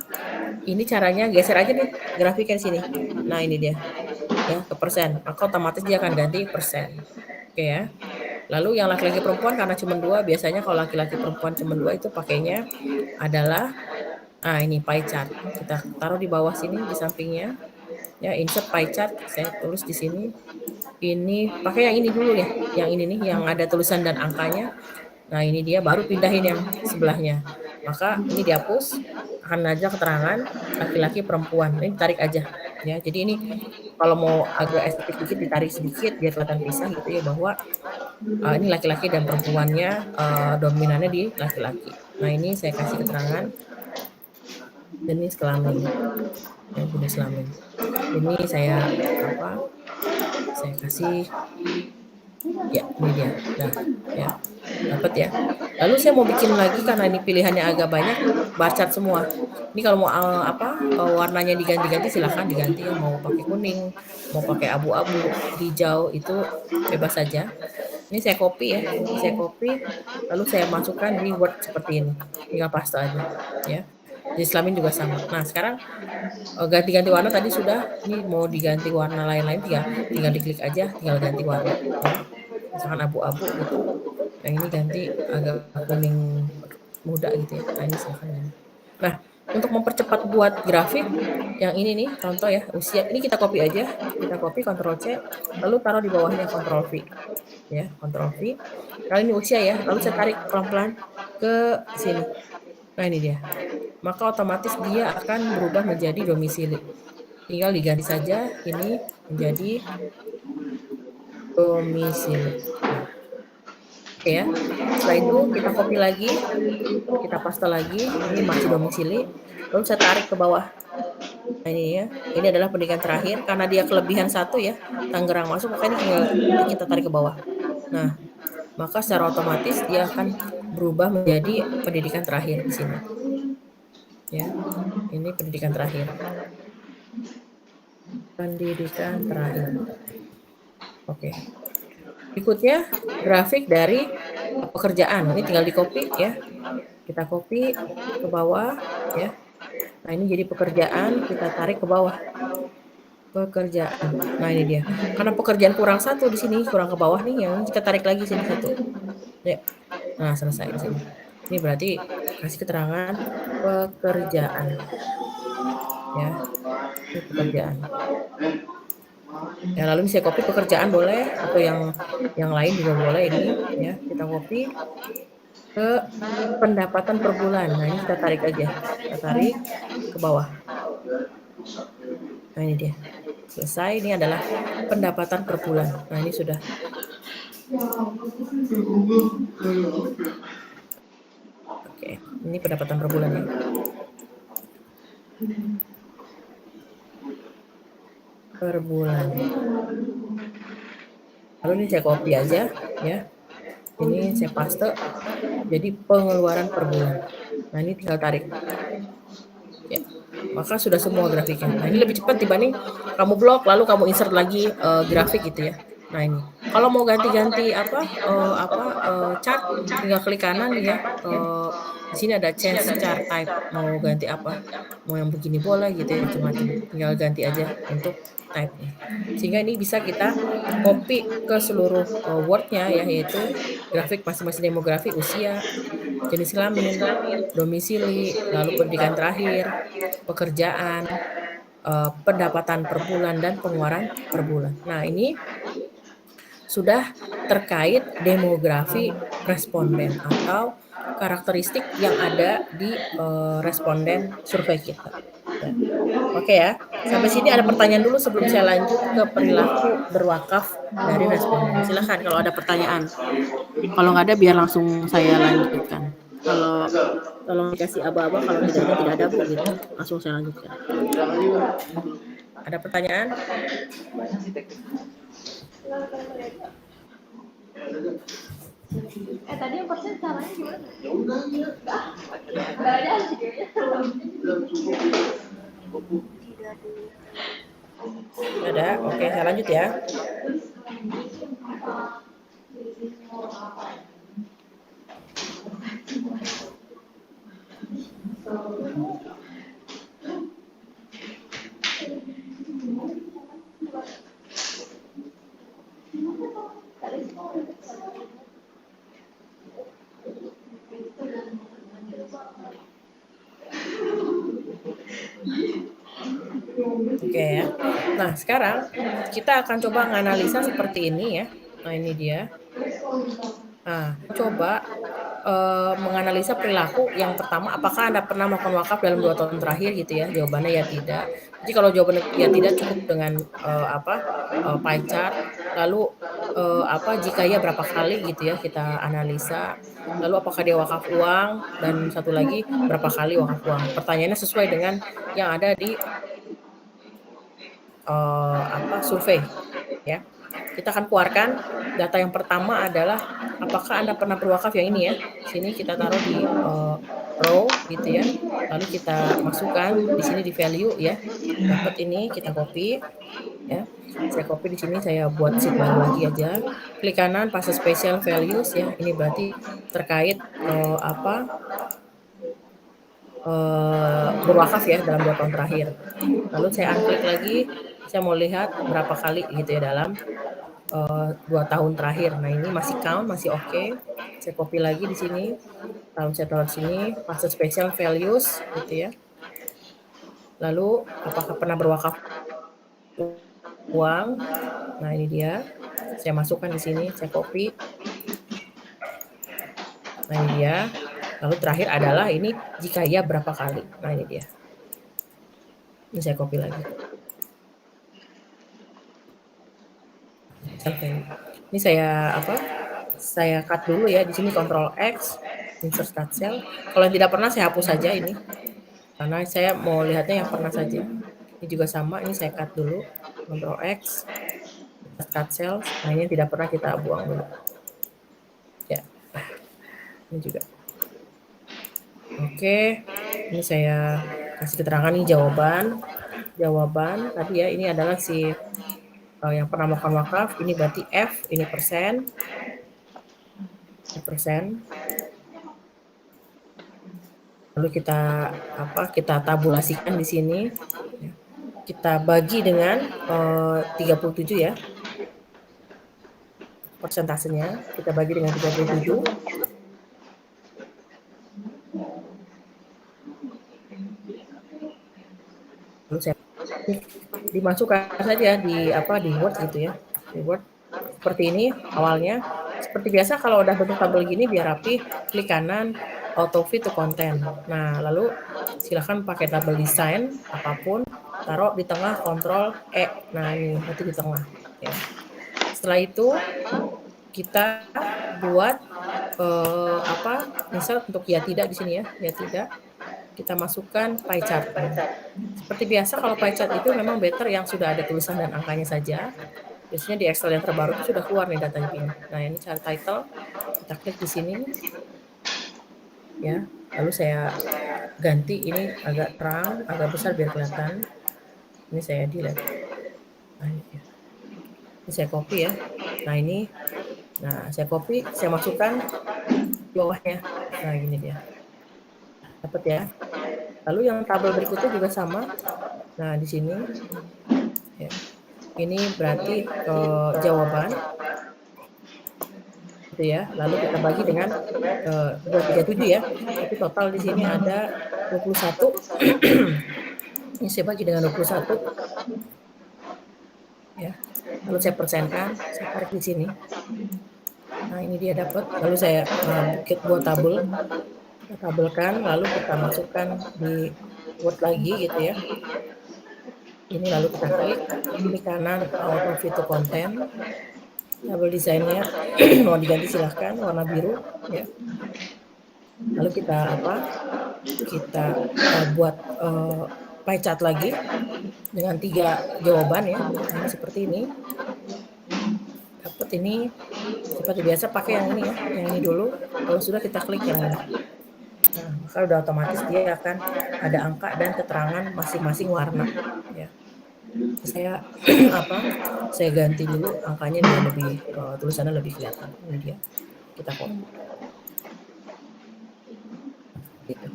ini caranya geser aja nih grafiknya di sini. Nah ini dia, ya ke persen, maka otomatis dia akan ganti persen. Oke ya. Lalu yang laki-laki perempuan karena cuma 2, biasanya kalau laki-laki perempuan cuma 2 itu pakainya adalah, ini pie chart. Kita taruh di bawah sini, di sampingnya, ya insert pie chart, saya tulis di sini. Ini pakai yang ini dulu ya, yang ini nih, yang ada tulisan dan angkanya. Nah ini dia, baru pindahin yang sebelahnya. Maka ini dihapus, akan ada keterangan laki-laki perempuan. Ini tarik aja, ya. Jadi ini kalau mau agak estetik dikit ditarik sedikit biar kelihatan pisah gitu ya, bahwa ini laki-laki dan perempuannya, dominannya di laki-laki. Nah ini saya kasih keterangan, jenis kelamin, ya jenis kelamin. Ini saya kasih, ya ini dia, dah, ya, dapat ya. Lalu saya mau bikin lagi karena ini pilihannya agak banyak, bar chart semua. Ini kalau mau, warnanya diganti-ganti silahkan diganti ya, mau pakai kuning, mau pakai abu-abu, hijau, itu bebas saja. Ini saya copy ya, lalu saya masukkan di Word seperti ini, tinggal paste aja, ya. Jenis kelamin juga sama. Nah sekarang, ganti-ganti warna tadi sudah, ini mau diganti warna lain-lain tinggal diklik aja, tinggal ganti warna, ya. Misalkan abu-abu gitu, yang ini ganti agak kuning muda gitu ya. Nah ini silahkan ganti. Nah untuk mempercepat buat grafik, yang ini nih contoh ya, usia, ini kita copy aja, kita copy Ctrl C, lalu taruh di bawahnya Ctrl V. Ya, Ctrl V. Kali ini usia ya, lalu saya tarik pelan-pelan ke sini. Nah ini dia. Maka otomatis dia akan berubah menjadi domisili. Tinggal diganti saja ini menjadi domisili. Nah, oke ya. Setelah itu kita copy lagi, kita paste lagi, ini masih domisili. Lalu saya tarik ke bawah. Nah ini ya, ini adalah pendidikan terakhir, karena dia kelebihan 1 ya, Tangerang masuk, makanya tinggal kita tarik ke bawah. Nah, maka secara otomatis dia akan berubah menjadi pendidikan terakhir di sini. Ya, ini pendidikan terakhir. Pendidikan terakhir. Oke. Berikutnya grafik dari pekerjaan. Ini tinggal di-copy ya. Kita copy ke bawah ya. Nah, ini jadi pekerjaan, kita tarik ke bawah. Pekerjaan. Nah, ini dia. Karena pekerjaan kurang 1 di sini, kurang ke bawah nih, yang kita tarik lagi sini 1. Ya. Nah, selesai di sini. Ini berarti kasih keterangan pekerjaan. Ya. Ini pekerjaan. Ya, lalu bisa copy pekerjaan boleh, atau yang lain juga boleh ini ya. Kita copy ke pendapatan per bulan. Nah, ini kita tarik aja. Kita tarik ke bawah. Nah, ini dia. Selesai, ini adalah pendapatan per bulan. Nah, ini sudah. Oke, ini pendapatan per bulan ya. Per bulan. Lalu ini saya copy aja ya. Ini saya paste jadi pengeluaran per bulan. Nah, ini tinggal tarik. Ya. Maka sudah semua grafiknya. Nah, ini lebih cepat dibanding kamu blok lalu kamu insert lagi grafik gitu ya. Nah, ini. Kalau mau ganti-ganti chart, tinggal klik kanan ya. Di sini ada change chart type. Mau ganti apa? Mau yang begini boleh gitu ya, macam-macam. Tinggal ganti aja untuk type-nya. Sehingga ini bisa kita copy ke seluruh Word-nya ya, yaitu grafik masing-masing demografi, usia, jenis kelamin, domisili, lalu pendidikan terakhir, pekerjaan, pendapatan per bulan, dan pengeluaran per bulan. Nah, ini sudah terkait demografi responden atau karakteristik yang ada di responden survei kita. Ya. Oke ya, sampai sini ada pertanyaan dulu sebelum saya lanjut ke perilaku berwakaf dari responden. Silahkan kalau ada pertanyaan. Kalau nggak ada biar langsung saya lanjutkan. Kalau tolong dikasih aba-aba, kalau tidak ada Bu gitu. Langsung saya lanjutkan. Ada pertanyaan? Tadi yang persen caranya gimana? Enggak aja sih kayaknya. Ada? Oke, saya lanjut ya. Oke ya. Nah, sekarang kita akan coba menganalisa seperti ini ya. Nah, ini dia. Nah, coba menganalisa perilaku yang pertama, apakah Anda pernah melakukan wakaf dalam 2 tahun terakhir gitu ya? Jawabannya ya tidak. Jadi kalau jawabannya ya tidak, cukup dengan pie chart. Lalu jika ya berapa kali gitu ya kita analisa. Lalu apakah dia wakaf uang, dan satu lagi berapa kali wakaf uang. Pertanyaannya sesuai dengan yang ada di survei ya. Kita akan keluarkan data yang pertama adalah apakah Anda pernah berwakaf, yang ini ya. Sini kita taruh di row gitu ya. Lalu kita masukkan di sini di value ya. Dapat ini, kita copy ya. Saya copy di sini, saya buat sheet baru lagi aja. Klik kanan, paste special values ya. Ini berarti terkait berwakaf ya dalam 2 tahun terakhir. Lalu saya unklik lagi, saya mau lihat berapa kali gitu ya dalam 2 tahun terakhir. Nah, ini masih count, masih oke. Saya copy lagi di sini, lalu saya taruh di sini, paste special values gitu ya. Lalu apakah pernah berwakaf uang? Nah, ini dia. Saya masukkan di sini, saya copy. Nah, ini dia. Lalu terakhir adalah ini jika iya berapa kali. Nah, ini dia. Ini saya copy lagi. Ini saya cut dulu ya. Di sini Ctrl X, insert start cell. Kalau yang tidak pernah saya hapus saja ini, karena saya mau lihatnya yang pernah saja. Ini juga sama, ini saya cut dulu, Ctrl X, cut cell. Nah, ini tidak pernah kita buang dulu. Ya, ini juga. Oke, ini saya kasih keterangan nih jawaban tadi ya. Ini adalah si yang pernah melakukan wakaf. Ini berarti F, ini persen. Lalu kita tabulasikan di sini. Kita bagi dengan 37 ya. Persentasenya kita bagi dengan 37. Lalu saya dimasukkan saja di Word gitu ya. Di Word seperti ini awalnya. Seperti biasa kalau udah bentuk tabel gini biar rapi, klik kanan auto fit to content. Nah, lalu silakan pakai tabel design apapun, taruh di tengah, Ctrl E. Nah, ini berarti di tengah ya. Setelah itu kita buat insert untuk ya tidak di sini ya, ya tidak. Kita masukkan pie chart. Seperti biasa kalau pie chart itu memang better yang sudah ada tulisan dan angkanya saja. Biasanya di Excel yang terbaru itu sudah keluar nih datanya gini. Nah, ini chart title. Kita klik di sini. Ya. Lalu saya ganti ini agak terang, agak besar biar kelihatan. Ini saya delete. Nah, ini saya copy ya. Nah, ini. Nah, saya copy, saya masukkan bawahnya. Nah, gini dia. Dapat ya. Lalu yang tabel berikutnya juga sama. Nah, di sini ya. Ini berarti jawaban gitu ya. Lalu kita bagi dengan 237 ya. Tapi total di sini ada 21. Ini saya bagi dengan 21. Ya. Lalu saya persenkan, saya tarik di sini. Nah, ini dia dapat. Lalu saya buat tabel. Kita tabelkan, lalu kita masukkan di Word lagi gitu ya. Ini lalu kita klik kanan auto fit to content. Tabel desainnya mau diganti silahkan warna biru ya. Lalu kita buat pie chart lagi dengan 3 jawaban ya. Nah, seperti ini. Dapat ini Seperti biasa pakai yang ini ya, yang ini dulu. Kalau sudah kita klik yang ini. Nah, maka udah otomatis dia akan ada angka dan keterangan masing-masing warna ya. Saya saya ganti dulu angkanya biar lebih tulisannya lebih kelihatan. Ini dia. Kita copy. Gitu.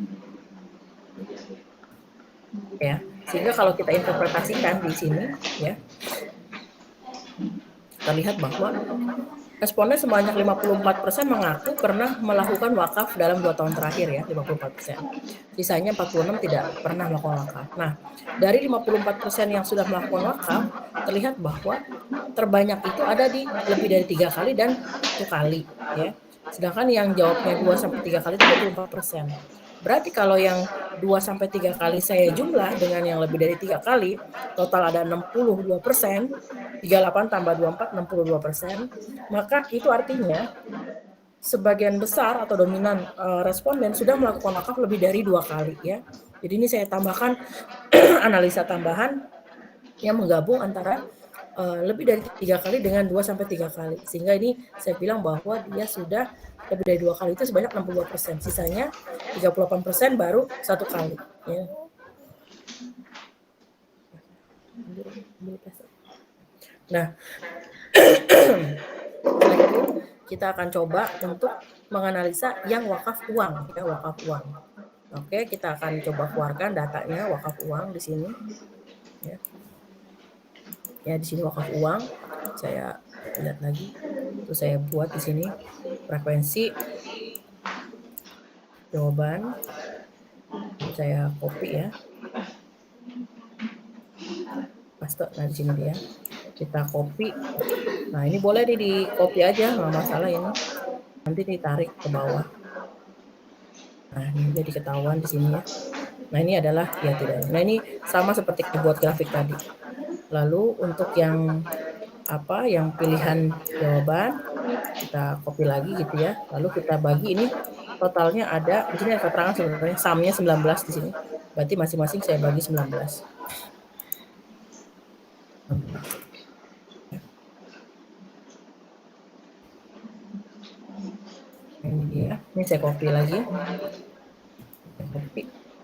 Ya, sehingga kalau kita interpretasikan di sini ya, terlihat bahwa responden sebanyak 54% mengaku pernah melakukan wakaf dalam 2 tahun terakhir ya, 54%. Sisanya 46 tidak pernah melakukan wakaf. Nah, dari 54% yang sudah melakukan wakaf, terlihat bahwa terbanyak itu ada di lebih dari 3 kali dan 1 kali ya. Sedangkan yang jawabnya 2 sampai 3 kali itu 24%. Berarti kalau yang 2 sampai 3 kali saya jumlah dengan yang lebih dari 3 kali, total ada 62%, 38 tambah 24, 62%, maka itu artinya sebagian besar atau dominan responden sudah melakukan wakaf lebih dari 2 kali ya. Jadi ini saya tambahkan analisa tambahan yang menggabung antara lebih dari 3 kali dengan 2 sampai 3 kali. Sehingga ini saya bilang bahwa dia sudah lebih dari 2 kali itu sebanyak 62%. Sisanya 38% baru 1 kali ya. Nah, setelah itu kita akan coba untuk menganalisa yang wakaf uang ya, wakaf uang. Oke, kita akan coba keluarkan datanya wakaf uang di sini. Ya. Ya, di sini wakaf uang. Saya lihat lagi. Terus saya buat di sini frekuensi jawaban. Saya copy ya. Paste. Nah, di sini dia. Kita copy. Nah, ini boleh nih di copy aja, nggak masalah ini. Nanti ditarik ke bawah. Nah, ini jadi ketahuan di sini ya. Nah, ini adalah ya tidak. Nah, ini sama seperti buat grafik tadi. Lalu untuk yang yang pilihan jawaban kita copy lagi gitu ya. Lalu kita bagi ini totalnya ada di sini ada keterangan sebenarnya sumnya 19 di sini. Berarti masing-masing saya bagi 19. Ini dia. Ini saya copy lagi.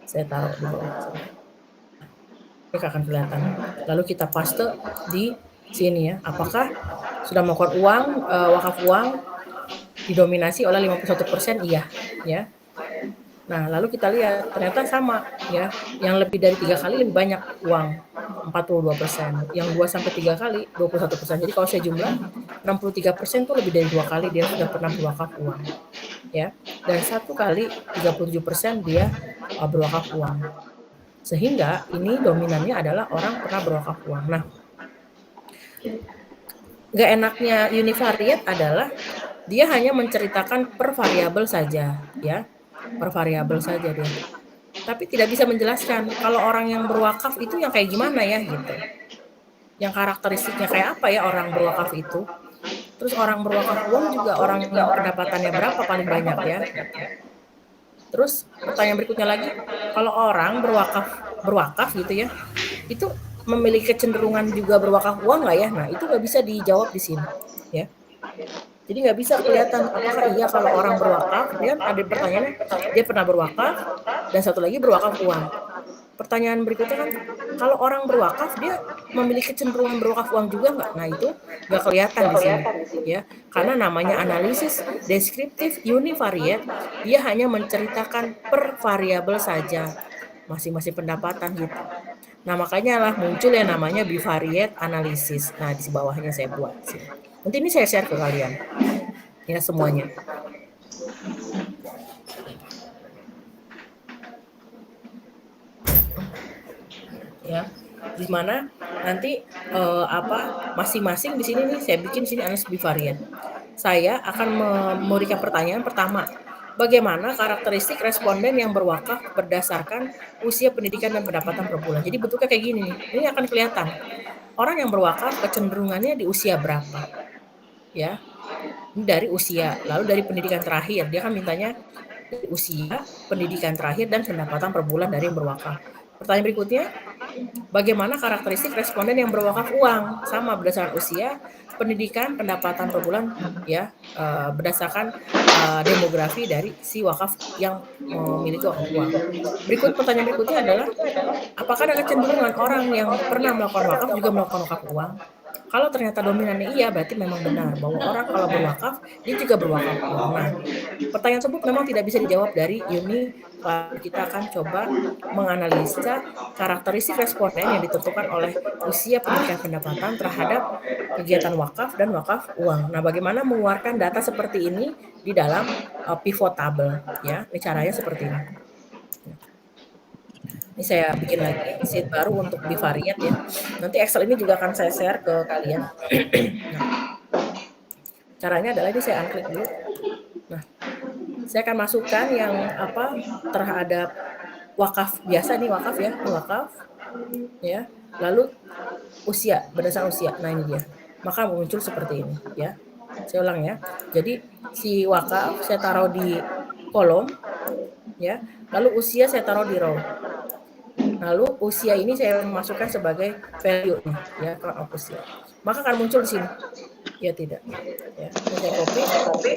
Saya taruh di bawah sini. Ini akan kelihatan. Lalu kita paste di sini ya. Apakah sudah melakukan wakaf uang didominasi oleh 51%? Iya, ya. Nah, lalu kita lihat ternyata sama ya. Yang lebih dari 3 kali lebih banyak uang, 42%. Yang 2 sampai 3 kali 21%. Jadi kalau saya jumlah 63% itu lebih dari 2 kali dia sudah pernah berwakaf uang. Ya. Dan 1 kali 37% dia berwakaf uang. Sehingga ini dominannya adalah orang pernah berwakaf uang. Nah, nggak enaknya univariate adalah dia hanya menceritakan per variabel saja, ya, per variabel saja dia. Tapi tidak bisa menjelaskan kalau orang yang berwakaf itu yang kayak gimana ya gitu. Yang karakteristiknya kayak apa ya orang berwakaf itu. Terus orang berwakaf uang juga orang yang pendapatannya berapa paling banyak ya. Terus pertanyaan berikutnya lagi, kalau orang berwakaf gitu ya, itu memiliki kecenderungan juga berwakaf uang nggak ya? Nah, itu nggak bisa dijawab di sini, ya. Jadi nggak bisa kelihatan apakah iya kalau orang berwakaf, dia ada pertanyaannya, dia pernah berwakaf, dan satu lagi berwakaf uang. Pertanyaan berikutnya kan, kalau orang berwakaf, dia memiliki kecenderungan berwakaf uang juga nggak? Nah, itu nggak kelihatan di sini, ya. Karena namanya analisis deskriptif univariate, dia hanya menceritakan per variabel saja, masing-masing pendapatan gitu. Nah, makanya lah muncul yang namanya bivariate analysis. Nah, di bawahnya saya buat sini. Nanti ini saya share ke kalian, ya semuanya. Ya, di mana nanti masing-masing di sini nih saya bikin sini analisis bivariate. Saya akan memberikan pertanyaan pertama. Bagaimana karakteristik responden yang berwakaf berdasarkan usia pendidikan dan pendapatan per bulan? Jadi bentuknya kayak gini nih. Ini akan kelihatan. Orang yang berwakaf kecenderungannya di usia berapa? Ya. Ini dari usia, lalu dari pendidikan terakhir. Dia kan mintanya usia, pendidikan terakhir dan pendapatan per bulan dari yang berwakaf. Pertanyaan berikutnya, bagaimana karakteristik responden yang berwakaf uang? Sama berdasarkan usia, pendidikan pendapatan per bulan ya, berdasarkan, demografi dari si wakaf yang memiliki wakaf uang. Pertanyaan berikutnya adalah, apakah ada kecenderungan orang yang pernah melakukan wakaf juga melakukan wakaf uang? Kalau ternyata dominannya iya, berarti memang benar bahwa orang kalau berwakaf, dia juga berwakaf uang. Nah, pertanyaan tersebut memang tidak bisa dijawab dari Uni, kita akan coba menganalisa karakteristik responden yang ditentukan oleh usia pendidikan pendapatan terhadap kegiatan wakaf dan wakaf uang. Nah, bagaimana mengeluarkan data seperti ini di dalam pivot table ya? Ini caranya seperti ini. Ini saya bikin lagi sheet baru untuk bivariate ya. Nanti Excel ini juga akan saya share ke kalian. Nah, caranya adalah ini saya unclick dulu. Nah, saya akan masukkan yang terhadap wakaf biasa nih, wakaf ya, ini wakaf ya. Lalu usia, berdasarkan usia. Nah, ini dia. Maka muncul seperti ini ya. Saya ulang ya. Jadi si wakaf saya taruh di kolom ya. Lalu usia saya taruh di row. Lalu usia ini saya masukkan sebagai value nih ya, count of usia. Maka akan muncul di sini. Ya tidak. Ya, ini saya copy.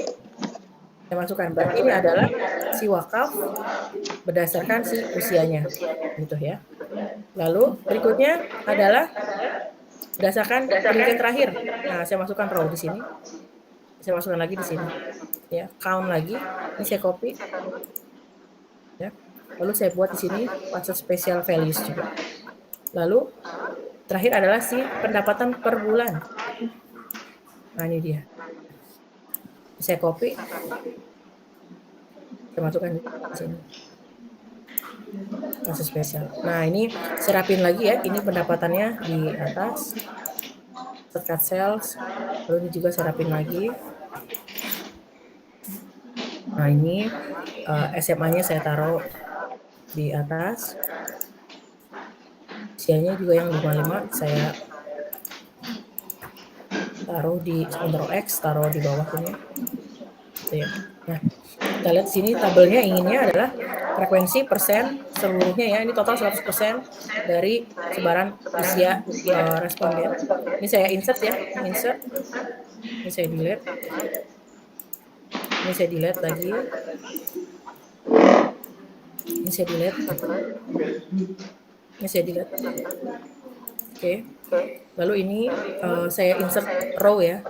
Saya masukkan. Berarti ini adalah si wakaf berdasarkan si usianya. Gitu ya. Lalu berikutnya adalah berdasarkan pendidikan terakhir. Nah, saya masukkan row di sini. Saya masukkan lagi di sini. Ya, count lagi. Ini saya copy. Ya. Lalu saya buat di sini fase special values juga. Lalu terakhir adalah si pendapatan per bulan. Nah, ini dia. Saya copy. Saya masukkan di sini. Fase spesial. Nah, ini saya rapin lagi ya. Ini pendapatannya di atas. Cut cells. Lalu ini juga saya rapin lagi. Nah, ini SMA-nya saya taruh di atas. Usianya juga yang 55 saya taruh di Ctrl X, taruh di bawah ini. Gitu ya. Nah, kita lihat sini tabelnya inginnya adalah frekuensi persen seluruhnya ya. Ini total 100% dari sebaran usia responden. Ini saya insert ya, insert. Ini saya delete. Ini saya delete lagi. Ini saya delete. Ini saya delete. Oke. Lalu ini saya insert row ya.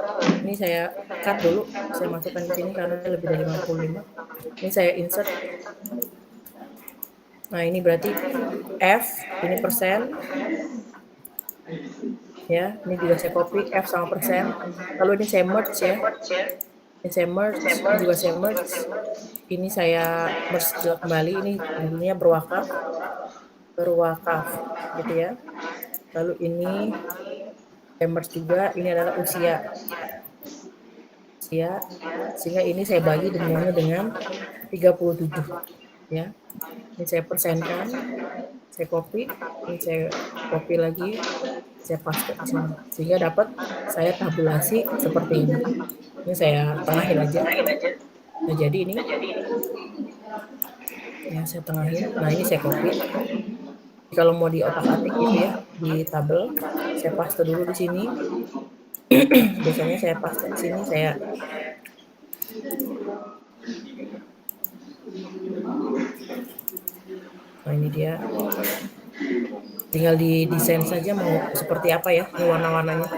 Ini saya cut dulu. Saya masukkan di sini karena lebih dari 55. Ini saya insert. Nah, ini berarti F, ini persen. Ya, ini juga saya copy F sama persen. Lalu ini saya merge ya. Ini saya merge, ini juga saya merge. Ini saya merge kembali. Ini judulnya berwakaf gitu ya. Lalu ini saya merge juga. Ini adalah usia. Sehingga ini saya bagi semuanya dengan 37 ya. Ini saya persenkan, saya copy, ini saya copy lagi, saya paste di sini. Sehingga dapat saya tabulasi seperti ini. Ini saya tengahin aja. Nah, jadi ini ya saya tengahin. Nah, ini saya copy. Kalau mau di otak-atik gitu ya, di tabel, saya paste dulu di sini. Biasanya saya paste di sini, saya nah, ini dia. Tinggal di desain saja mau seperti apa ya, ini warna-warnanya.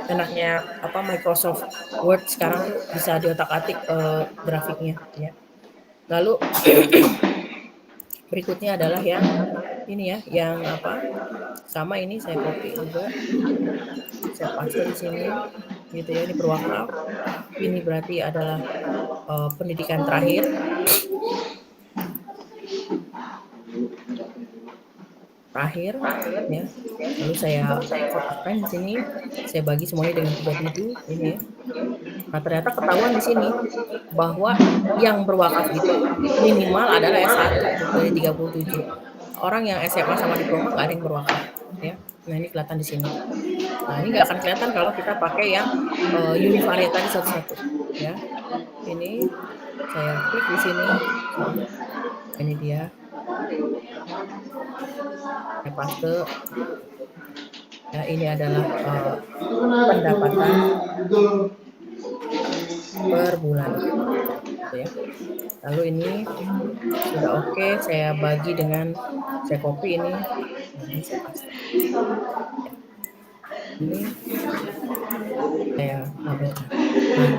Enaknya Microsoft Word sekarang bisa di otak-atik grafiknya ya. Lalu berikutnya adalah yang ini ya, yang sama ini saya copy juga. Saya paste di sini gitu ya, ini berwakaf. Ini berarti adalah pendidikan terakhir. Ya. Lalu saya kotakkan di sini, saya bagi semuanya dengan 37 ini ya. Nah, ternyata ketahuan di sini bahwa yang berwakaf itu minimal adalah S1 dari 37. Orang yang SMA sama diploma nggak ada yang berwakaf ya. Nah, ini kelihatan di sini. Nah, ini nggak akan kelihatan kalau kita pakai yang univariate tadi satu-satu ya. Ini saya klik di sini. Ini dia. Saya paste. Ya, ini adalah pendapatan per bulan, gitu ya. Lalu ini sudah oke, saya bagi dengan saya copy ini, nah ini saya paste. Ya. Ini saya lampirkan. Nah,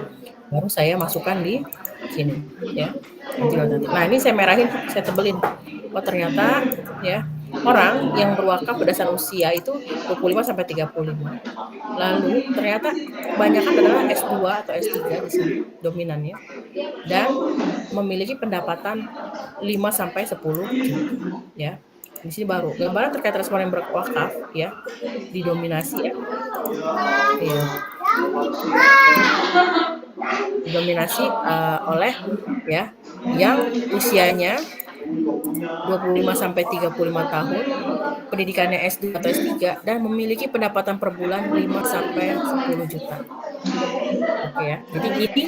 baru saya masukkan di sini, ya. Nah, ini saya merahin, saya tebelin. Oh, ternyata ya orang yang berwakaf berdasar usia itu 25 sampai 35. Lalu ternyata kebanyakan adalah S2 atau S3 di sini dominannya dan memiliki pendapatan 5 sampai 10 juta, ya. Di sini baru gambaran terkait respon yang berwakaf, ya, didominasi ya. Iya. Didominasi oleh ya yang usianya 25 sampai 35 tahun, pendidikannya S2 atau S3 dan memiliki pendapatan per bulan 5 sampai 10 juta. Oke ya. Jadi ini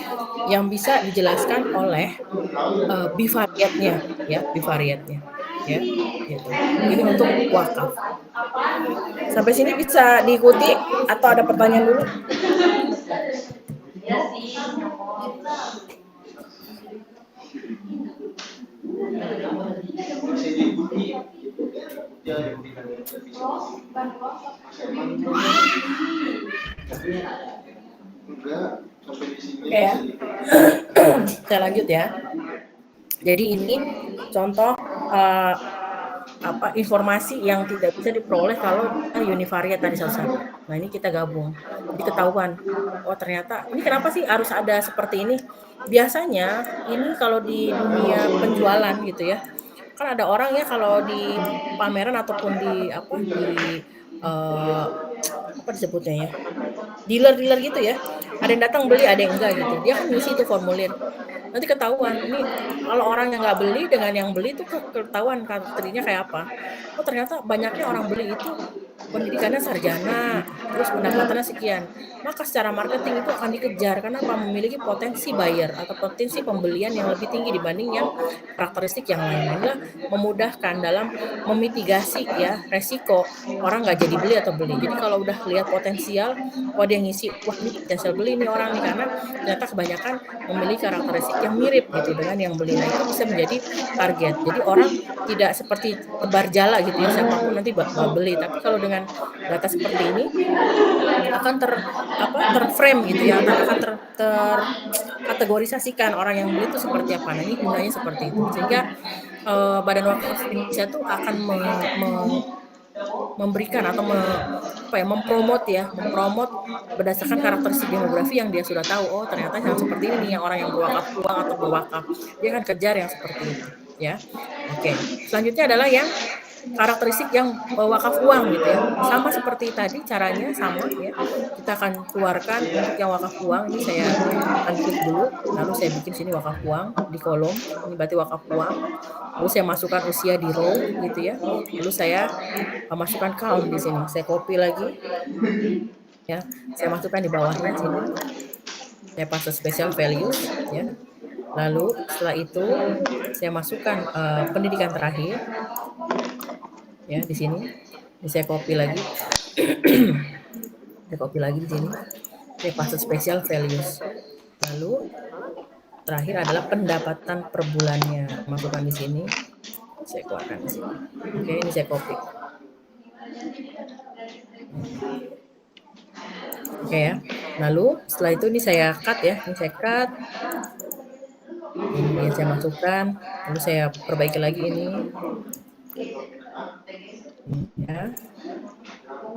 yang bisa dijelaskan oleh bivariatnya ya, bivariatnya ya, gitu. Ini untuk wakaf. Sampai sini bisa diikuti atau ada pertanyaan dulu? Oke ya. Saya lanjut ya. Jadi ini contoh informasi yang tidak bisa diperoleh kalau univariat tadi satu-satu. Nah, ini kita gabung. Jadi ketahuan, oh ternyata ini kenapa sih harus ada seperti ini? Biasanya ini kalau di dunia penjualan gitu ya. Kan ada orang ya kalau di pameran ataupun di apa disebutnya ya? Dealer-dealer gitu ya. Ada yang datang beli, ada yang enggak gitu. Dia kan ngisi itu formulir. Nanti ketahuan ini kalau orang yang nggak beli dengan yang beli itu ketahuan karakternya kayak apa. Oh ternyata banyaknya orang beli itu pendidikannya sarjana, terus pendapatannya sekian. Maka secara marketing itu akan dikejar karena apa? Memiliki potensi buyer atau potensi pembelian yang lebih tinggi dibanding yang karakteristik yang lain. Inilah memudahkan dalam memitigasi ya resiko orang nggak jadi beli atau beli. Jadi kalau udah lihat potensial, oh dia ngisi, wah ini potensial beli nih orang nih karena ternyata kebanyakan memiliki karakteristik yang mirip gitu dengan yang beli. Nah itu bisa menjadi target. Jadi orang tidak seperti tebar jala gitu ya siapapun nanti bakal beli. Tapi kalau dengan data seperti ini akan terframe gitu ya, akan terkategorisasikan orang yang beli itu seperti apa. Nah ini gunanya seperti itu sehingga Badan Wakaf Indonesia tuh akan memberikan atau mempromot berdasarkan karakteristik demografi yang dia sudah tahu. Oh ternyata yang seperti ini nih yang orang yang berwakaf uang atau berwakaf, dia akan kejar yang seperti itu ya. Oke, selanjutnya adalah yang karakteristik yang wakaf uang gitu ya, sama seperti tadi caranya sama ya. Kita akan keluarkan untuk yang wakaf uang. Ini saya akan klik dulu, lalu saya bikin sini wakaf uang di kolom, ini berarti wakaf uang. Lalu saya masukkan usia di row gitu ya, lalu saya masukkan count di sini, saya copy lagi ya, saya masukkan di bawahnya sini, saya paste special values ya. Lalu setelah itu saya masukkan pendidikan terakhir ya di sini. Ini saya copy lagi. Saya copy lagi di sini. Saya paste special values. Lalu terakhir adalah pendapatan per bulannya. Masukkan di sini. Saya keluarkan di sini. Oke, ini saya copy. Oke ya. Lalu setelah itu ini saya cut ya. Ini saya cut. Ini yang saya masukkan. Lalu saya perbaiki lagi ini. Ya.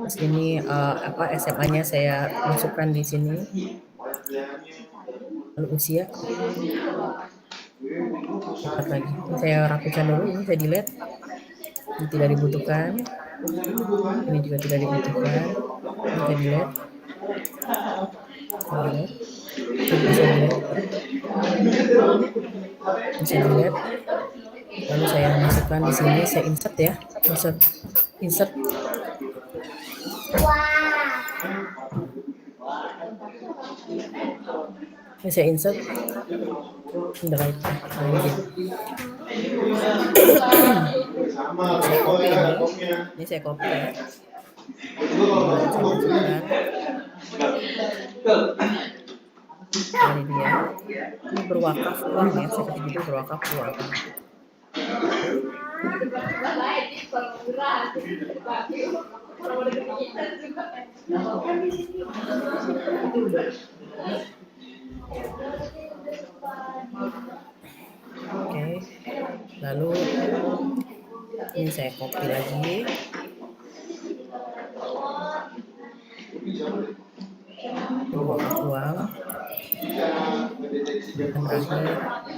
Terus ini SMA-nya saya masukkan di sini. Lalu usia. Lihat lagi. Ini saya rapikan dulu, ini saya delete. Ini tidak dibutuhkan. Ini juga tidak dibutuhkan. Ini saya delete. Ini saya delete. Ini saya delete. Lalu saya masukkan di sini, saya insert ya. Insert. Ini saya insert. Saya copy ini. Ini saya copy ya. Kemudian saya masukkan. Nah, ini dia. Ini berwakaf uang ya. Saya kasih judul berwakaf uang. Oke. Lalu ini saya copy lagi. Berwakaf uang. Dan terakhir saya copy.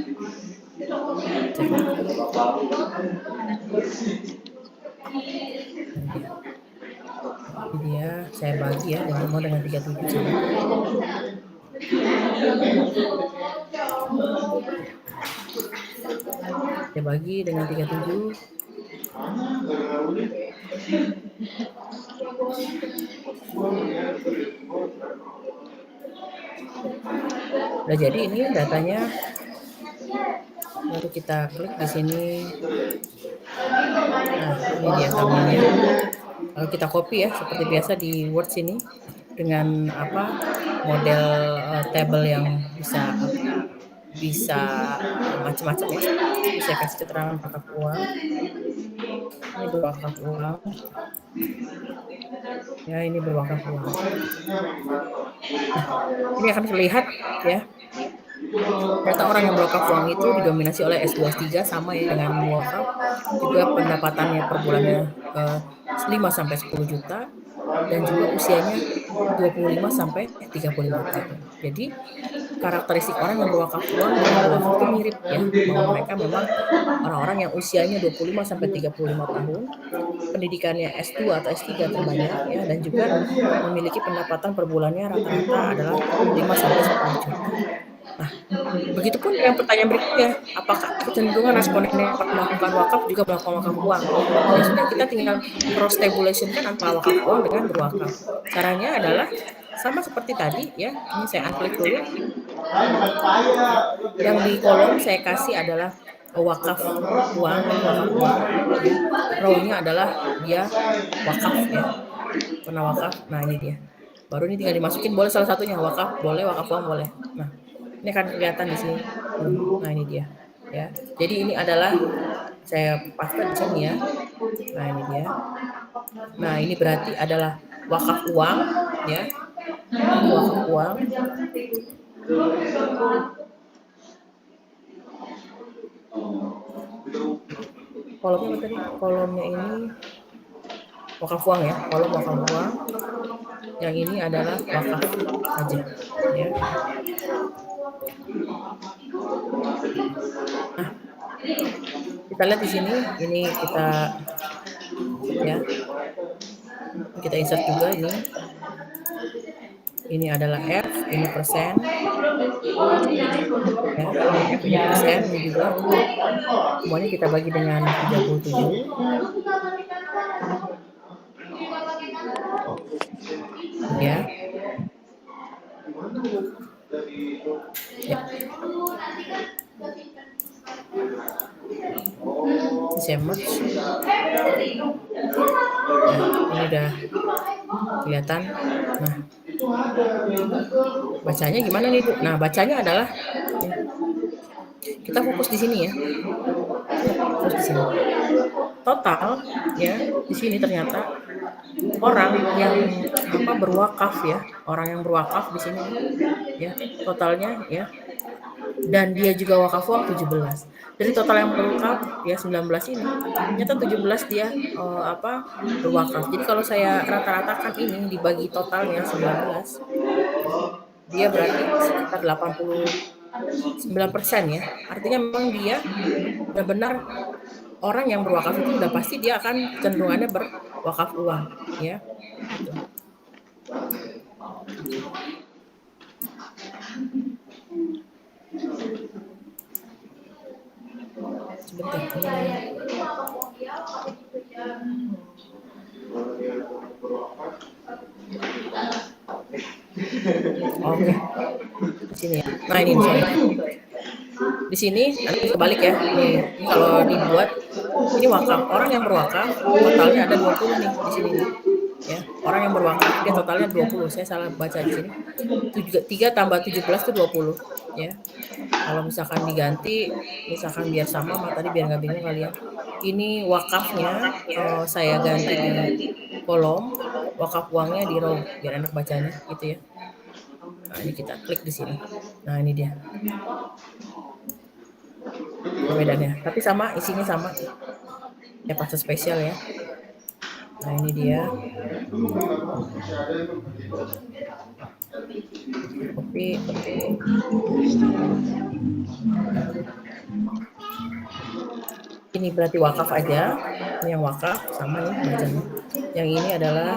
Ini dia, saya bagi ya semua dengan 37 sama. Saya bagi dengan 37. Nah, jadi ini datanya. Lalu kita klik di sini. Nah, ini dia tabelnya. Lalu kita copy ya seperti biasa di Word sini dengan model table yang bisa macam-macam ya. Saya kasih keterangan wakaf uang. Ini berwakaf uang. Ya, ini berwakaf uang. Nah, ini akan terlihat ya. Ternyata orang yang berwakaf uang itu didominasi oleh S2 S3 sama ya dengan wakaf. Juga pendapatannya per bulannya 5 sampai 10 juta dan juga usianya 25 sampai 35 tahun. Jadi karakteristik orang yang berwakaf uang dengan berwakaf itu mirip ya, bahwa mereka memang orang-orang yang usianya 25 sampai 35 tahun, pendidikannya S2 atau S3 terbanyak ya, dan juga memiliki pendapatan per bulannya rata-rata adalah 5 sampai 10 juta. Nah, begitupun yang pertanyaan berikutnya, apakah kecenderungan respondennya melakukan wakaf juga melakukan wakaf uang? Ya sudah, kita tinggal cross tabulation kan antara wakaf uang dengan berwakaf. Caranya adalah sama seperti tadi ya. Ini saya unklik dulu. Yang di kolom saya kasih adalah wakaf uang. Row-nya adalah dia wakaf ya. Pernah wakaf. Nah, ini dia. Baru ini tinggal dimasukin, boleh salah satunya wakaf, boleh wakaf uang boleh. Nah, ini akan kelihatan di sini. Nah, ini dia ya. Jadi ini adalah saya paste di sini ya. Nah, ini dia. Nah, ini berarti adalah wakaf uang ya. Ini wakaf uang. Kolomnya apa tadi? Kolomnya ini wakaf uang ya. Kolom wakaf uang. Yang ini adalah wakaf saja ya. Nah, kita lihat di sini, ini kita ya. Kita insert juga ini. Ini adalah F, ini persen. Ya, ini persen, ini juga. Semuanya kita bagi dengan 37. Ya. Ya. Saya merge. Nah, ini udah kelihatan. Nah, bacanya gimana nih Bu? Nah, bacanya adalah ya, kita fokus di sini ya. Fokus di sini. Total ya, di sini ternyata orang yang berwakaf ya, orang yang berwakaf di sini ya, totalnya ya. Dan dia juga wakaf uang 17. Dari total yang berwakaf ya 19 ini, ternyata 17 dia berwakaf. Jadi kalau saya rata-ratakan ini dibagi totalnya 19, dia berarti sekitar 89% ya. Artinya memang dia benar-benar orang yang berwakaf itu udah pasti dia akan cenderungannya berwakaf uang ya. Sebentar. Oke. Di sini ya. Nah, ini sorry. Di sini nanti kebalik ya. Nih, kalau dibuat ini wakaf, orang yang berwakaf totalnya ada 20 nih di sini nih. ya. Orang yang berwakaf dia totalnya 20, saya salah baca di sini. 3 tambah 17 itu 20, ya. Kalau misalkan diganti, misalkan biar sama tadi biar nggak bingung kalian. Ini wakafnya, saya ganti di kolom, wakaf uangnya di row, biar enak bacanya gitu ya. Nah, ini kita klik di sini. Nah, ini dia. Perbedaannya, tapi sama, isinya sama. Ya fase spesial ya. Nah, ini dia. Copy. Ini berarti wakaf aja. Ini yang wakaf sama nih bacanya. Yang ini adalah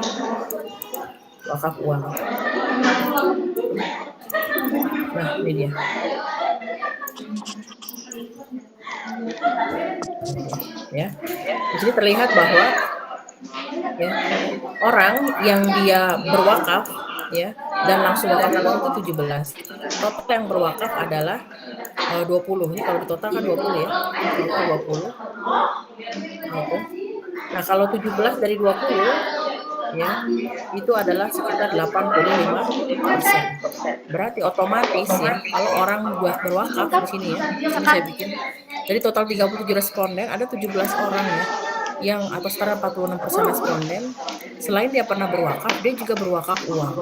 wakaf uang. Nah, ini dia. Ya. Di sini terlihat bahwa ya, orang yang dia berwakaf ya dan langsung wakaf uang itu 17. Total yang berwakaf adalah 20. Ini kalau di total kan 20 ya. Total 20. Oke. Nah, kalau 17 dari 20 ya, itu adalah sekitar 85%. Berarti otomatis ya, kalau orang buat berwakaf di sini ya, di sini saya bikin. Jadi total 37 responden, ada 17 orang ya yang atau setara 46% responden, selain dia pernah berwakaf, dia juga berwakaf uang.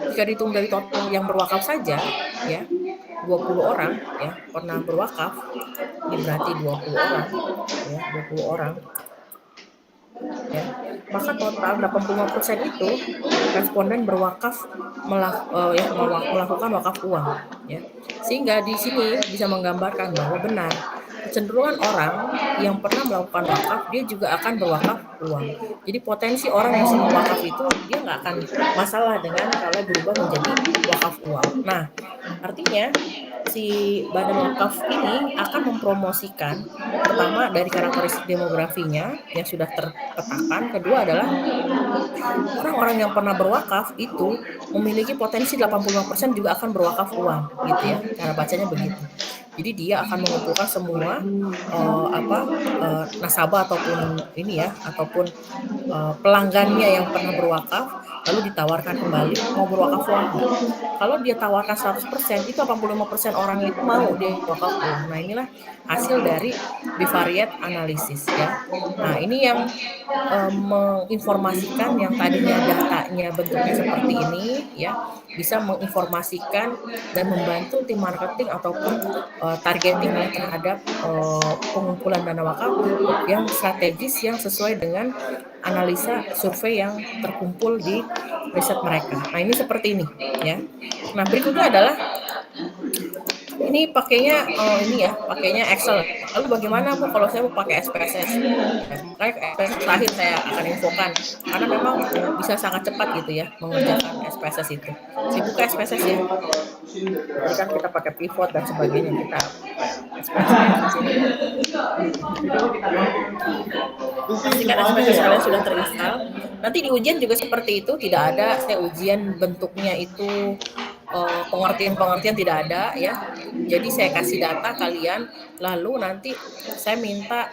Jika dihitung dari total yang berwakaf saja ya, 20 orang ya pernah berwakaf, ini berarti 20 orang ya, 20 orang ya, maka total 85% itu responden berwakaf melakukan wakaf uang ya. Sehingga di sini bisa menggambarkan bahwa benar kecenderungan orang yang pernah melakukan wakaf dia juga akan berwakaf uang. Jadi potensi orang yang senang wakaf itu dia nggak akan masalah dengan kalau berubah menjadi wakaf uang. Nah, artinya si badan wakaf ini akan mempromosikan pertama dari karakteristik demografinya yang sudah terpetakan, kedua adalah orang-orang yang pernah berwakaf itu memiliki potensi 85% juga akan berwakaf uang gitu ya, cara bacanya begitu. Jadi dia akan mengumpulkan semua nasabah ataupun ini ya ataupun pelanggannya yang pernah berwakaf lalu ditawarkan kembali mau berwakaf uang nggak? Kalau dia tawarkan 100%, itu 85% orang itu mau dia wakaf uang. Nah, inilah hasil dari bivariate analisis ya. Nah, ini yang menginformasikan yang tadinya datanya bentuknya seperti ini ya, bisa menginformasikan dan membantu tim marketing ataupun targeting ya terhadap pengumpulan dana wakaf yang strategis yang sesuai dengan analisa survei yang terkumpul di riset mereka. Nah, ini seperti ini ya. Nah, berikutnya adalah ini pakainya pakainya Excel. Lalu bagaimana Bu kalau saya mau pakai SPSS? Ya, makanya SPSS terakhir saya akan infokan karena memang bisa sangat cepat gitu ya mengerjakan SPSS itu. Saya buka SPSS ya. Jadi kan kita pakai pivot dan sebagainya kita SPSS di sini. Pastikan SPSS kalian sudah terinstall. Nanti di ujian juga seperti itu, tidak ada saya ujian bentuknya itu pengertian-pengertian tidak ada ya. Jadi saya kasih data kalian, lalu nanti saya minta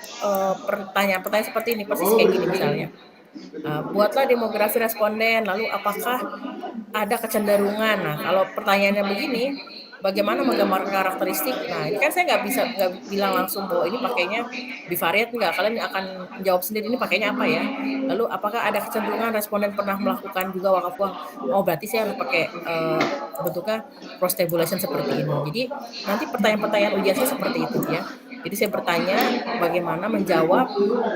pertanyaan-pertanyaan seperti ini, persis kayak gini misalnya. Buatlah demografi responden, lalu apakah ada kecenderungan. Nah, kalau pertanyaannya begini, bagaimana menggambarkan karakteristik? Nah, ini kan saya nggak bilang langsung bahwa ini pakainya bivariate nggak. Kalian akan jawab sendiri ini pakainya apa ya. Lalu apakah ada kecenderungan responden pernah melakukan juga wakaf uang? Oh, berarti saya harus pakai bentuknya cross tabulation seperti ini. Jadi nanti pertanyaan-pertanyaan ujian saya seperti itu ya. Jadi saya bertanya bagaimana menjawab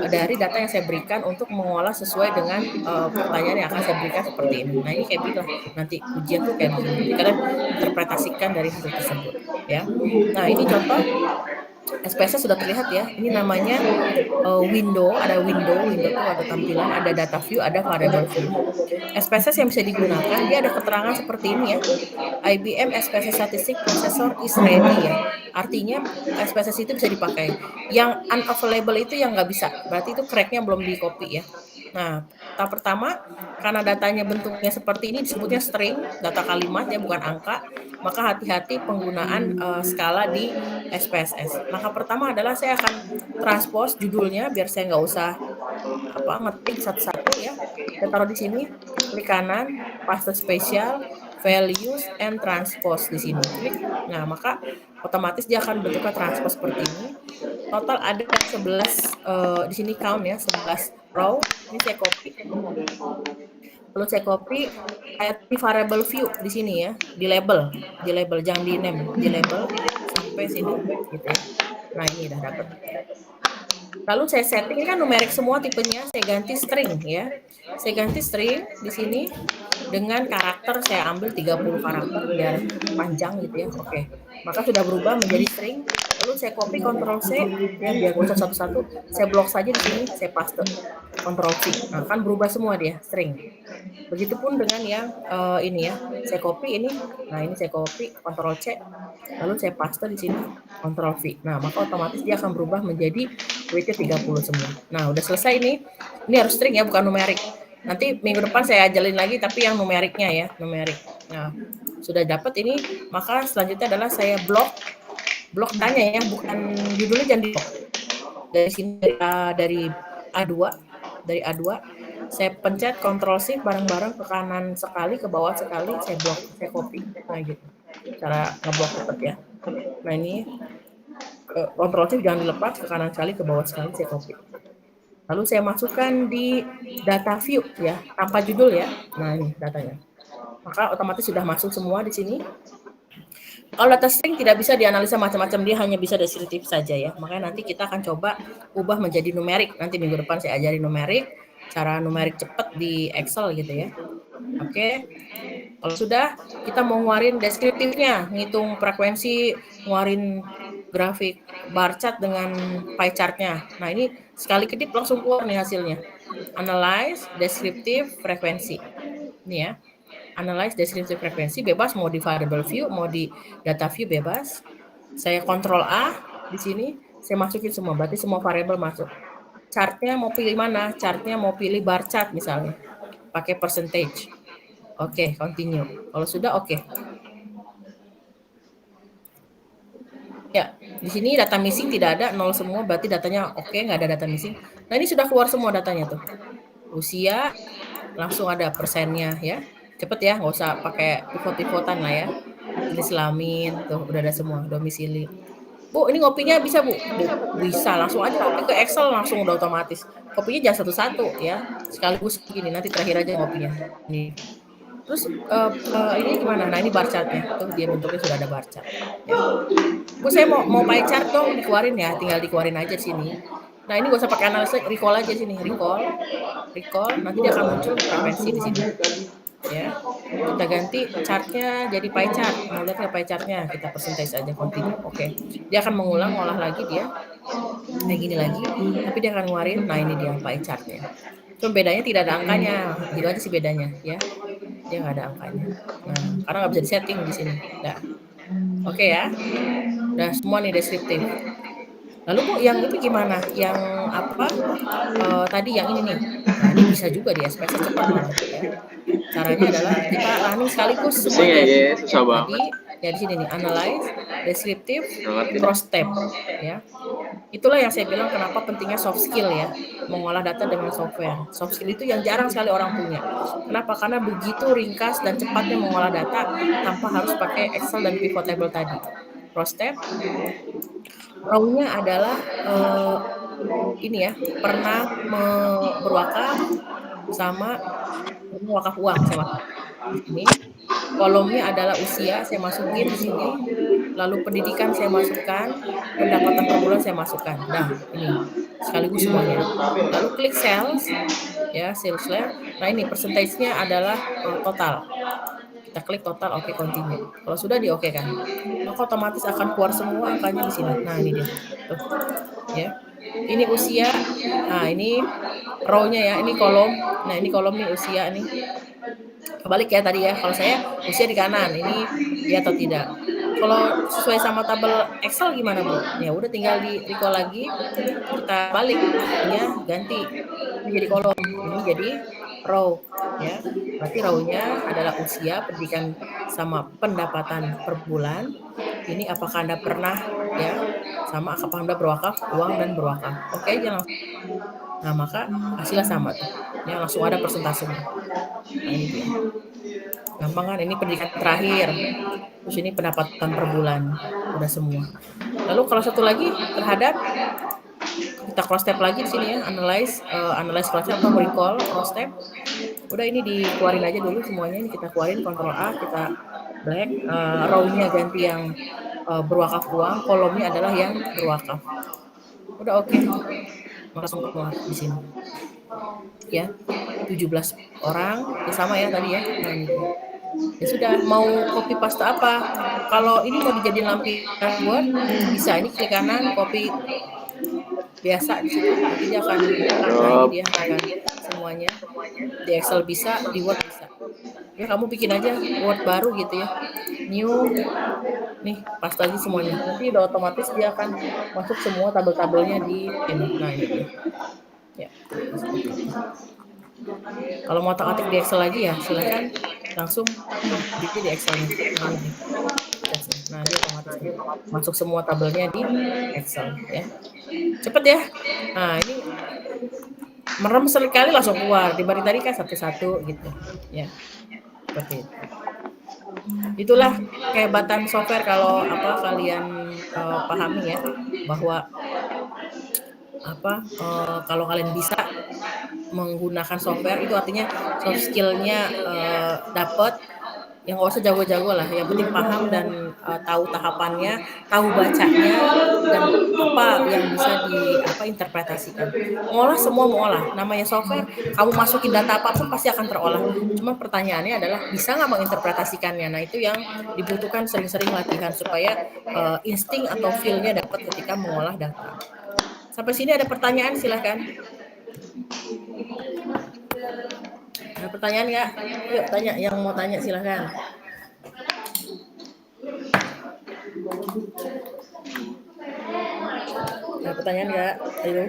dari data yang saya berikan untuk mengolah sesuai dengan pertanyaan yang akan saya berikan seperti ini. Nah, ini kayak begini nanti ujian tuh kayak begini. Jadi kalian interpretasikan dari hasil tersebut ya. Nah, ini contoh SPSS sudah terlihat ya. Ini namanya window itu ada tampilan, ada data view, ada variable view. SPSS yang bisa digunakan, dia ada keterangan seperti ini ya. IBM SPSS Statistic Processor is ready ya. Artinya SPSS itu bisa dipakai. Yang unavailable itu yang nggak bisa. Berarti itu cracknya belum di copy ya. Nah, tahap pertama, karena datanya bentuknya seperti ini disebutnya string, data kalimat ya bukan angka, maka hati-hati penggunaan skala di SPSS. Maka pertama adalah saya akan transpose judulnya biar saya nggak usah ngetik satu-satu ya. Saya taruh di sini, klik kanan, paste spesial, values and transpose di sini. Klik. Nah, maka otomatis dia akan bentuknya transpose seperti ini. Total ada 11 di sini count ya, 11 row. Ini saya copy. Lalu saya copy di variable view di sini ya, di label jangan di name, di label sampai sini gitu ya. Nah, ini udah dapat. Lalu saya setting, ini kan numerik semua tipenya, saya ganti string ya. Saya ganti string di sini dengan karakter, saya ambil 30 karakter biar panjang gitu ya. Oke. Maka sudah berubah menjadi string. Lalu saya copy Ctrl C ya, biar gak usah satu-satu, saya blok saja di sini, saya paste Ctrl V. Nah, kan berubah semua dia string. Begitupun dengan yang ini ya, saya copy ini. Nah, ini saya copy Ctrl C, lalu saya paste di sini Ctrl V. Nah, maka otomatis dia akan berubah menjadi weight-nya 30 semua. Nah, udah selesai ini. Ini harus string ya, bukan numerik. Nanti minggu depan saya ajalin lagi tapi yang numeriknya ya, numerik. Nah, sudah dapat ini, maka selanjutnya adalah saya blok tanya ya, bukan judulnya, jangan di blok. Dari sini dari A2 saya pencet Ctrl Shift bareng-bareng, ke kanan sekali, ke bawah sekali, saya blok, saya copy. Nah, gitu. Cara ngeblok cepet ya. Nah, ini Ctrl Shift jangan dilepas, ke kanan sekali, ke bawah sekali, saya copy. Lalu saya masukkan di data view ya, tanpa judul ya. Nah, ini datanya. Maka otomatis sudah masuk semua di sini. Kalau data string tidak bisa dianalisa macam-macam, dia hanya bisa deskriptif saja ya. Makanya nanti kita akan coba ubah menjadi numerik. Nanti minggu depan saya ajari numerik, cara numerik cepat di Excel gitu ya. Oke. Kalau sudah, kita mau ngeluarin deskriptifnya, ngitung frekuensi, ngeluarin grafik bar chart dengan pie chart-nya. Nah, ini sekali kedip langsung keluar nih hasilnya. Analyze, deskriptif, frekuensi. Ini ya. Analyze, deskriptif, frekuensi, bebas mau di variable view, mau di data view bebas. Saya Ctrl A di sini, saya masukin semua, berarti semua variable masuk. Chartnya mau pilih mana? Chartnya mau pilih bar chart misalnya. Pakai percentage. Oke, continue. Kalau sudah oke. Ya, di sini data missing tidak ada, 0 semua, berarti datanya oke, nggak ada data missing. Nah, ini sudah keluar semua datanya tuh. Usia, langsung ada persennya ya. Cepet ya, nggak usah pakai pivot-pivotan lah ya. Jenis kelamin, tuh udah ada semua, domisili. Bu, ini ngopinya bisa Bu? Bisa, langsung aja ngopi ke Excel, langsung udah otomatis. Kopinya jangan satu-satu ya, sekaligus gini, nanti terakhir aja ngopinya. Nih. Terus ini gimana? Nah, ini bar chart-nya. Tuh dia bentuknya sudah ada bar chart. Ya. Bu, saya mau pie chart dong, dikeluarin ya, tinggal dikeluarin aja di sini. Nah, ini gak usah pakai analisa, recall aja sini, recall, nanti dia akan muncul frekuensi di sini. Ya, kita ganti chartnya jadi pie chart. Mau lihat nggak pie chartnya? Kita percentage aja, continue. Oke, dia akan mengulang, olah lagi dia kayak gini lagi, tapi dia akan ngeluarin. Nah, ini dia pie chartnya. Cuma bedanya tidak ada angkanya, gitu aja sih bedanya ya. Dia nggak ada angkanya. Nah, karena nggak bisa disetting di sini. Nah, oke ya. Udah semua nih deskriptif. Lalu Bu, yang itu gimana? Yang apa? Tadi yang ini nih. Nah, ini bisa juga di SPS cepat malah ya. Caranya adalah kita running sekaligus semuanya. Jadi ya di sini nih, analyze, deskriptif, cross tab ya. Itulah yang saya bilang kenapa pentingnya soft skill ya, mengolah data dengan software. Soft skill itu yang jarang sekali orang punya. Kenapa? Karena begitu ringkas dan cepatnya mengolah data tanpa harus pakai Excel dan pivot table tadi. Cross tab, row-nya adalah ini ya, pernah berwakaf sama wakaf uang saya masuk di sini. Kolomnya adalah usia, saya masukin di sini. Lalu pendidikan saya masukkan, pendapatan per bulan saya masukkan. Nah, ini sekaligus semuanya. Lalu klik sales, ya sales lab. Nah, ini percentage-nya adalah total. Kita klik total, oke, continue. Kalau sudah di oke kan, maka otomatis akan keluar semua angkanya di sini. Nah, ini dia. Tuh. Ya. Ini usia. Nah, ini row-nya ya, ini kolom. Nah, ini kolom nih usia nih. Kebalik ya tadi ya. Kalau saya usia di kanan, ini iya atau tidak. Kalau sesuai sama tabel Excel gimana Bu? Ya udah tinggal di recall lagi, kita balik ya, ganti. Ini jadi kolom, ini jadi row ya. Berarti row-nya adalah usia, pendidikan sama pendapatan per bulan. ini apakah Anda pernah ya, sama apakah Anda berwakaf uang dan berwakaf. Oke aja langsung. Nah, maka hasilnya sama tuh. Ya langsung ada persentasenya. Nah, ini dia. Gampang kan? Ini pendidikan terakhir. Terus ini pendapatan per bulan. Udah semua. Lalu kalau satu lagi terhadap kita cross step lagi di sini ya, analyze cross step atau recall cross step. Udah ini dikeluarin aja dulu semuanya, ini kita keluarin Ctrl A, kita black, row-nya ganti yang berwakaf uang, kolomnya adalah yang berwakaf. Udah oke. Langsung keluar di sini. Ya, 17 orang, ya sama ya tadi ya. Nah, ini dia. Ya sudah, mau copy paste apa? Kalau ini mau dijadiin lampiran Word, bisa. Ini klik kanan, copy biasa di situ. Nanti dia akan, nah ini dia akan semuanya. Di Excel bisa, di Word bisa. Ya kamu bikin aja Word baru gitu ya. New, nih paste lagi semuanya. Nanti udah otomatis dia akan masuk semua tabel-tabelnya di ini. Nah ini dia. Ya, seperti itu. Kalau mau otak-atik di Excel lagi ya silakan langsung bikin di Excelnya. Nah dia otomatis masuk semua tabelnya di Excel ya. Cepet ya. Nah ini merem sekali langsung keluar. Dibanding tadi kan satu-satu gitu ya. Seperti itu. Itulah kehebatan software kalau apa kalian pahami ya bahwa apa kalau kalian bisa menggunakan software itu artinya soft skill-nya dapat, yang nggak usah jago-jago lah, yang penting paham dan tahu tahapannya, tahu bacanya, dan apa yang bisa interpretasikan. Mengolah semua mengolah, namanya software, kamu masukin data apapun pasti akan terolah. Cuma pertanyaannya adalah bisa nggak menginterpretasikannya. Nah itu yang dibutuhkan sering-sering latihan supaya insting atau feel-nya dapat ketika mengolah data. Sampai sini ada pertanyaan silahkan. Ada pertanyaan nggak? Yuk tanya, yang mau tanya silahkan. Ada pertanyaan nggak? Ayo.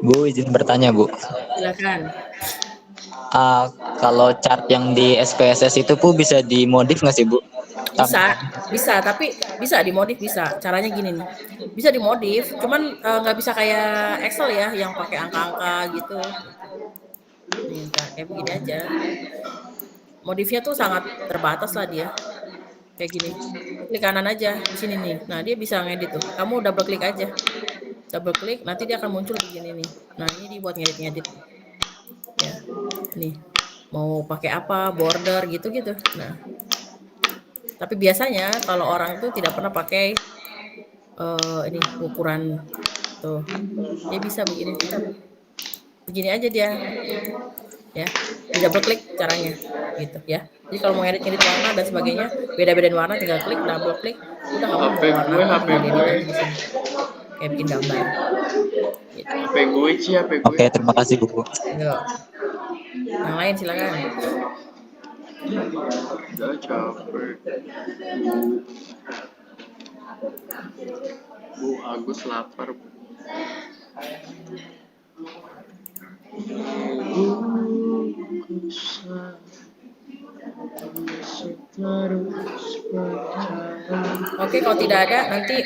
Bu, izin bertanya, Bu. Silakan. Kalau chart yang di SPSS itu Bu bisa dimodif nggak sih, Bu? Bisa, tapi bisa dimodif bisa. Caranya gini nih, bisa dimodif, cuman nggak bisa kayak Excel ya, yang pakai angka-angka gitu. Nih, kayak begini aja. Modifnya tuh sangat terbatas lah dia. Kayak gini, klik kanan aja di sini nih. Nah dia bisa ngedit tuh. Kamu double klik aja, double klik, nanti dia akan muncul begini nih. Nah ini dibuat ngedit-ngedit. Ya, nih mau pakai apa, border gitu-gitu. Nah. Tapi biasanya kalau orang itu tidak pernah pakai ini ukuran tuh, dia bisa begini aja dia, ya, di double klik caranya, gitu ya. Jadi kalau mau edit warna dan sebagainya, beda-bedain warna tinggal klik, double klik, udah kamu mau warna apa tinggal edit aja di sini, kayak bikin gambar. Gitu. Oke, terima kasih Bu. Yuk. Yang lain silakan. Udah capek. Bu Agus lapar. Oke, kalau tidak ada nanti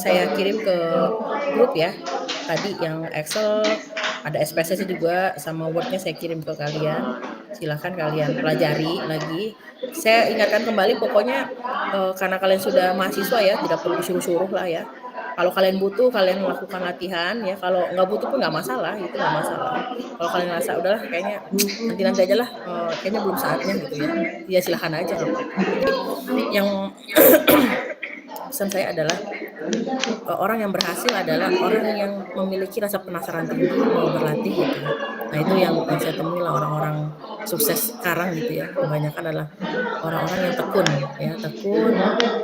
saya kirim ke grup ya. Tadi yang Excel ada SPSS juga sama Word-nya saya kirim ke kalian. Silahkan kalian pelajari lagi. Saya ingatkan kembali pokoknya karena kalian sudah mahasiswa ya, tidak perlu disuruh-suruh lah ya. Kalau kalian butuh, kalian melakukan latihan ya. Kalau nggak butuh pun nggak masalah, itu nggak masalah. Kalau kalian ngerasa udahlah kayaknya nanti aja lah, kayaknya belum saatnya gitu ya. Ya silahkan aja. Yang pesan saya adalah orang yang berhasil adalah orang yang memiliki rasa penasaran tinggi, mau berlatih gitu. Nah itu yang saya temui lah orang-orang sukses sekarang gitu ya. Kebanyakan adalah orang-orang yang tekun,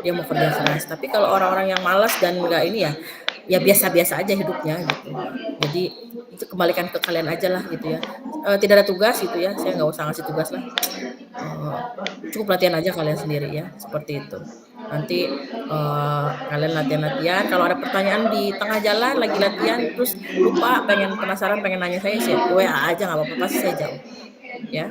dia mau kerja keras. Tapi kalau orang-orang yang malas dan enggak ini ya biasa-biasa aja hidupnya gitu. Jadi itu kembalikan ke kalian aja lah gitu ya. Tidak ada tugas gitu ya, saya nggak usah ngasih tugas lah. Cukup latihan aja kalian sendiri ya, seperti itu. Nanti, kalian latihan-latihan, kalau ada pertanyaan di tengah jalan lagi latihan terus lupa penasaran pengen nanya saya WA aja nggak apa-apa, pasti saya jawab, ya.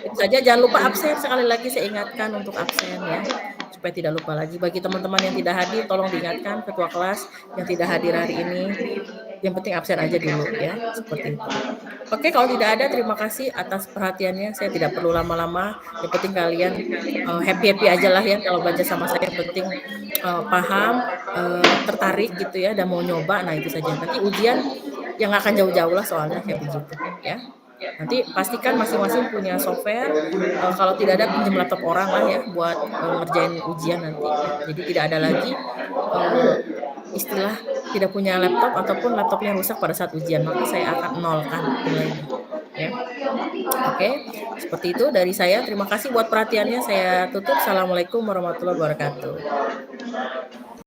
Itu saja jangan lupa absen, sekali lagi saya ingatkan untuk absen ya, supaya tidak lupa lagi. Bagi teman-teman yang tidak hadir tolong diingatkan ketua kelas yang tidak hadir hari ini, yang penting absen aja dulu ya, seperti itu. Oke, kalau tidak ada terima kasih atas perhatiannya, saya tidak perlu lama-lama, yang penting kalian, happy-happy ajalah ya kalau belajar sama saya, yang penting, paham, tertarik gitu ya dan mau nyoba, nah itu saja. Nanti ujian yang nggak akan jauh-jauh lah soalnya kayak begitu ya. Nanti pastikan masing-masing punya software, kalau tidak ada pinjam laptop orang lah ya buat, ngerjain ujian nanti ya. Jadi tidak ada lagi, istilah tidak punya laptop ataupun laptopnya rusak pada saat ujian, maka saya akan nolkan nilainya, ya. Oke, seperti itu dari saya. Terima kasih buat perhatiannya, saya tutup. Assalamualaikum warahmatullahi wabarakatuh.